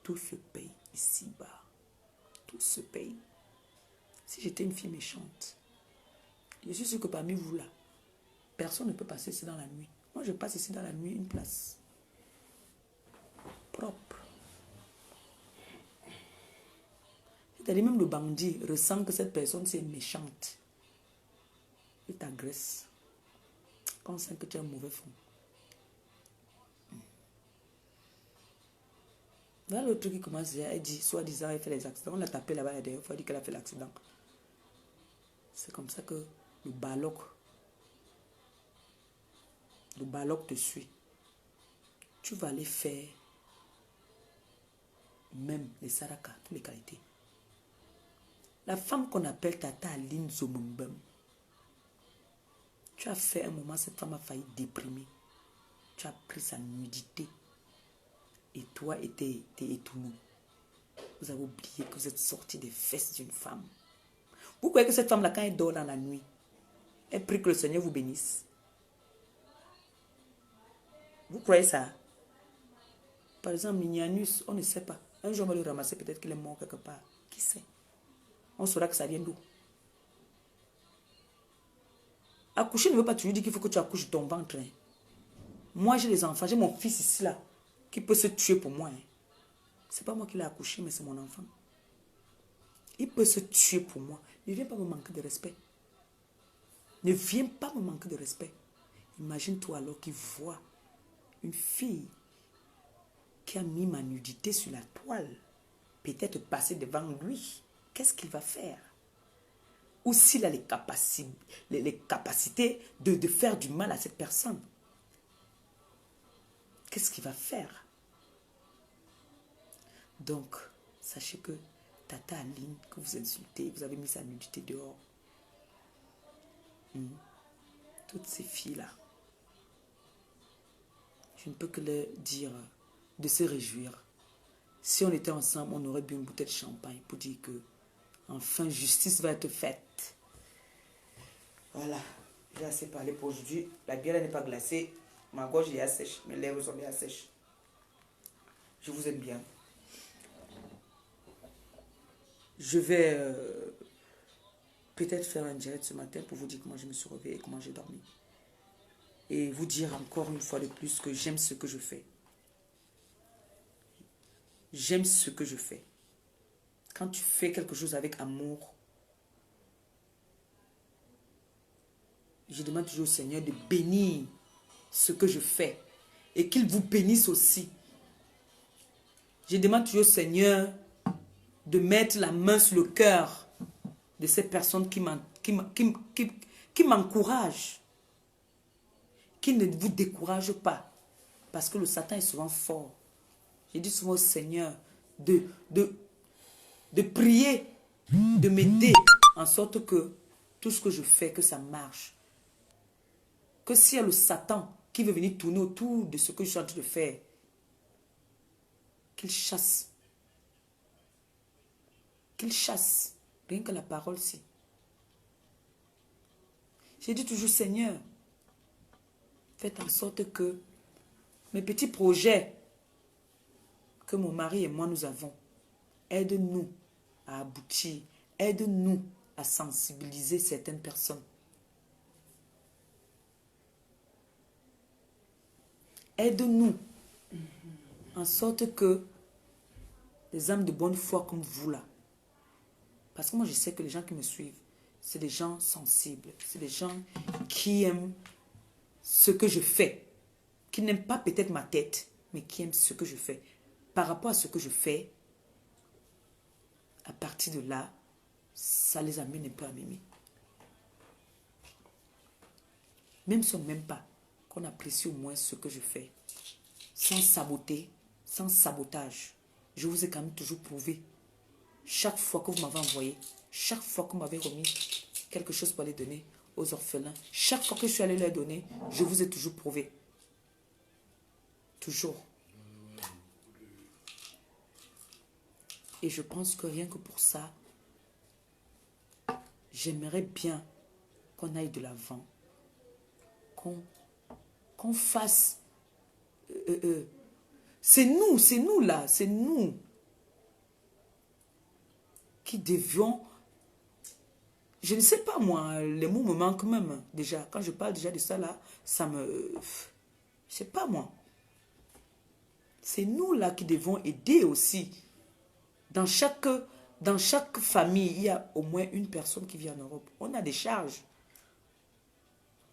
S1: Tout se paye ici-bas. Tout se paye. Si j'étais une fille méchante, je suis sûre que parmi vous là, Personne ne peut passer ici dans la nuit. Moi, je passe ici dans la nuit, une place propre. C'est-à-dire même le bandit ressent que cette personne, c'est méchante. Il t'agresse. Quand on sent que tu as un mauvais fond. Voilà le truc qui commence, elle dit, soi-disant, elle fait les accidents. On l'a tapé là-bas la dernière fois, elle dit qu'elle a fait l'accident. C'est comme ça que le baloc te suit. Tu vas aller faire même les saraka, toutes les qualités. La femme qu'on appelle Tata Aline Zomumbem, tu as fait un moment, cette femme a failli déprimer. Tu as pris sa nudité. Et toi et tes étounous, vous avez oublié que vous êtes sorti des fesses d'une femme. Vous croyez que cette femme-là, quand elle dort dans la nuit, elle prie que le Seigneur vous bénisse? Vous croyez ça? Par exemple, Minianus, on ne sait pas. Un jour, on va le ramasser, peut-être qu'il est mort quelque part. Qui sait? On saura que ça vient d'où? Accoucher ne veut pas toujours dire qu'il faut que tu accouches ton ventre. Hein. Moi, j'ai les enfants, j'ai mon fils ici, là, qui peut se tuer pour moi. Hein. C'est pas moi qui l'ai accouché, mais c'est mon enfant. Il peut se tuer pour moi. Ne viens pas me manquer de respect. Ne viens pas me manquer de respect. Imagine-toi alors qu'il voit une fille qui a mis ma nudité sur la toile, peut-être passer devant lui. Qu'est-ce qu'il va faire? Ou s'il a les capacités de faire du mal à cette personne. Qu'est-ce qu'il va faire? Donc, sachez que Tata Aline, que vous insultez, vous avez mis sa nudité dehors. Toutes ces filles-là, je ne peux que leur dire de se réjouir. Si on était ensemble, on aurait bu une bouteille de champagne pour dire que enfin justice va être faite. Voilà, j'ai assez parlé pour aujourd'hui. La bière n'est pas glacée, ma gorge est assez sèche, mes lèvres sont bien sèches. Je vous aime bien. Je vais peut-être faire un direct ce matin pour vous dire comment je me suis réveillée et comment j'ai dormi. Et vous dire encore une fois de plus que j'aime ce que je fais. J'aime ce que je fais. Quand tu fais quelque chose avec amour, je demande toujours au Seigneur de bénir ce que je fais et qu'il vous bénisse aussi. Je demande toujours au Seigneur de mettre la main sur le cœur de ces personnes qui m'encouragent, qui ne vous découragent pas, parce que le Satan est souvent fort. J'ai dit souvent au Seigneur de prier, de m'aider, en sorte que tout ce que je fais, que ça marche. Que s'il y a le Satan qui veut venir tourner autour de ce que je suis en train de faire, qu'il chasse. Qu'il chasse. Rien que la parole, si. J'ai dit toujours, Seigneur, faites en sorte que mes petits projets que mon mari et moi nous avons, aide-nous à aboutir, aide-nous à sensibiliser certaines personnes. Aide-nous en sorte que les âmes de bonne foi comme vous là, parce que moi je sais que les gens qui me suivent, c'est des gens sensibles, c'est des gens qui aiment ce que je fais, qui n'aiment pas peut-être ma tête, mais qui aiment ce que je fais. Par rapport à ce que je fais, à partir de là, ça les amène un peu à m'aimer. Même si on ne m'aime pas, qu'on apprécie au moins ce que je fais, sans saboter, sans sabotage. Je vous ai quand même toujours prouvé, chaque fois que vous m'avez envoyé, chaque fois que vous m'avez remis quelque chose pour aller donner aux orphelins, chaque fois que je suis allé leur donner, je vous ai toujours prouvé. Toujours. Et je pense que rien que pour ça, j'aimerais bien qu'on aille de l'avant, qu'on fasse... c'est nous là, c'est nous qui devions... Je ne sais pas moi, les mots me manquent même déjà. Quand je parle déjà de ça là, ça me... Je sais pas moi. C'est nous là qui devons aider aussi. Dans chaque famille, il y a au moins une personne qui vit en Europe. On a des charges.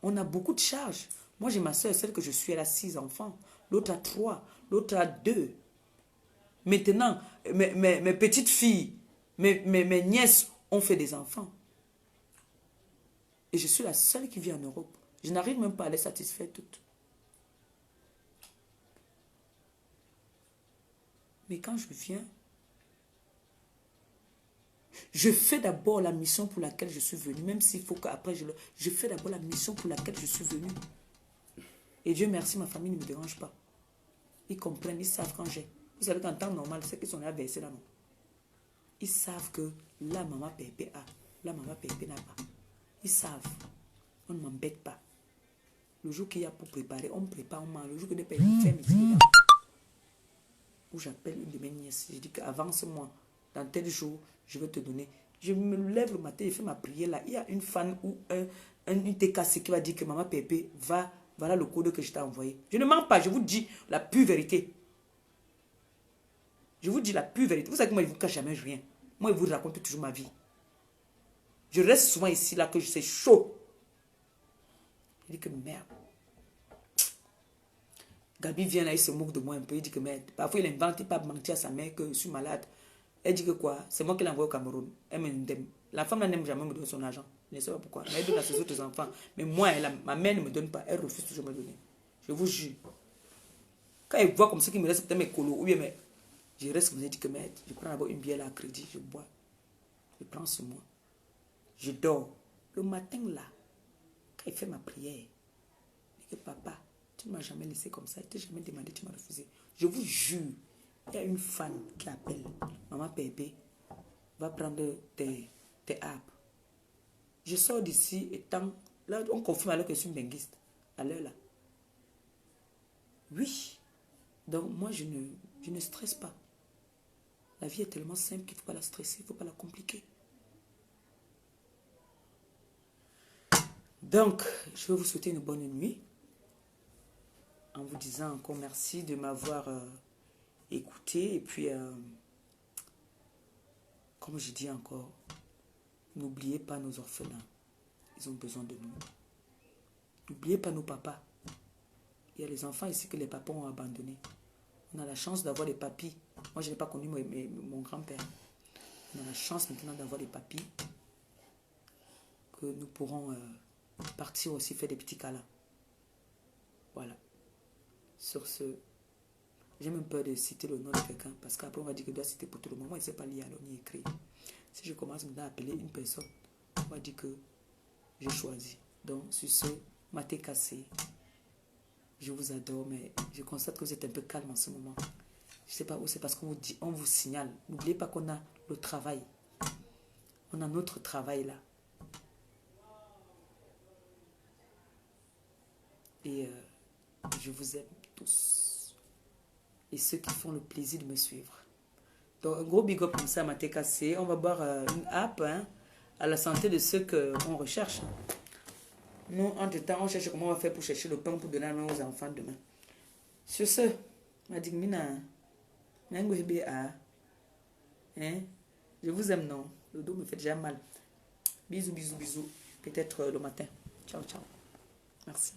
S1: On a beaucoup de charges. Moi j'ai ma soeur, celle que je suis, elle a 6 enfants. L'autre a 3, l'autre a 2. Maintenant, mes petites filles, mes nièces ont fait des enfants. Et je suis la seule qui vit en Europe. Je n'arrive même pas à les satisfaire toutes. Mais quand je viens, je fais d'abord la mission pour laquelle je suis venue. Même s'il faut qu'après je fais d'abord la mission pour laquelle je suis venue. Et Dieu merci, ma famille ne me dérange pas. Ils comprennent, ils savent quand j'ai. Vous savez qu'en temps normal, c'est qu'ils sont là versés là, non. Ils savent que la maman Pépé a, la maman Pépé n'a pas. Ils savent. On ne m'embête pas. Le jour qu'il y a pour préparer, on prépare, on mange. Le jour que des pères fait mes où j'appelle une de mes nièces. Je dis qu'avance-moi. Dans tel jour, je vais te donner. Je me lève le matin, je fais ma prière là. Il y a une fan ou une TKC qui va dire que maman Pépé va. Voilà le code que je t'ai envoyé. Je ne mens pas, je vous dis la pure vérité. Je vous dis la pure vérité. Vous savez que moi, je ne vous cache jamais rien. Moi, je vous raconte toujours ma vie. Je reste souvent ici, là, que je sais chaud. Je dis que merde. Gabi vient là, il se moque de moi un peu. Il dit que merde. Parfois, il invente, il pas mentir à sa mère que je suis malade. Elle dit que quoi? C'est moi qui l'ai envoyé au Cameroun. Elle m'aime. La femme n'aime jamais me donner son argent. Je ne sais pas pourquoi. Mais elle donne à ses autres enfants. Mais moi, ma mère ne me donne pas. Elle refuse toujours de me donner. Je vous jure. Quand elle voit comme ça qu'il me reste peut-être mes colos, ou bien mais je reste comme ça, je dis que merde. Je prends d'abord une bière là à crédit, je bois. Je prends sur moi. Je dors. Le matin là, quand il fait ma prière, il dit que papa, tu ne m'as jamais laissé comme ça. Je ne t'ai jamais demandé, tu m'as refusé. Je vous jure, il y a une fan qui appelle. Maman Pépé, va prendre tes apps. Je sors d'ici et tant. Là, on confirme alors que je suis benguiste. À l'heure là. Oui. Donc, moi, je ne stresse pas. La vie est tellement simple qu'il ne faut pas la stresser, il ne faut pas la compliquer. Donc, je vais vous souhaiter une bonne nuit. En vous disant encore merci de m'avoir écouté. Et puis, comme je dis encore, n'oubliez pas nos orphelins. Ils ont besoin de nous. N'oubliez pas nos papas. Il y a les enfants ici que les papas ont abandonnés. On a la chance d'avoir des papis. Moi, je n'ai pas connu mon grand-père. On a la chance maintenant d'avoir des papis. Que nous pourrons partir aussi faire des petits câlins. Voilà. Sur ce, j'ai même peur de citer le nom de quelqu'un. Parce qu'après, on va dire que je dois citer pour tout le monde. Moi, il ne sait pas lire alors ni écrire. Si je commence maintenant à appeler une personne, on va dire que j'ai choisi. Donc, sur ce, maté cassé. Je vous adore, mais je constate que vous êtes un peu calme en ce moment. Je ne sais pas où c'est parce qu'on vous signale. N'oubliez pas qu'on a le travail. On a notre travail là. Et je vous aime tous. Et ceux qui font le plaisir de me suivre. Donc, un gros big up comme ça à Maté Cassé. On va boire une app à la santé de ceux qu'on recherche. Nous, entre-temps, on cherche comment on va faire pour chercher le pain pour donner à nos enfants demain. Sur ce, je dis je vous aime, non. Le dos me fait déjà mal. Bisous, bisous, bisous. Peut-être le matin. Ciao, ciao. Merci.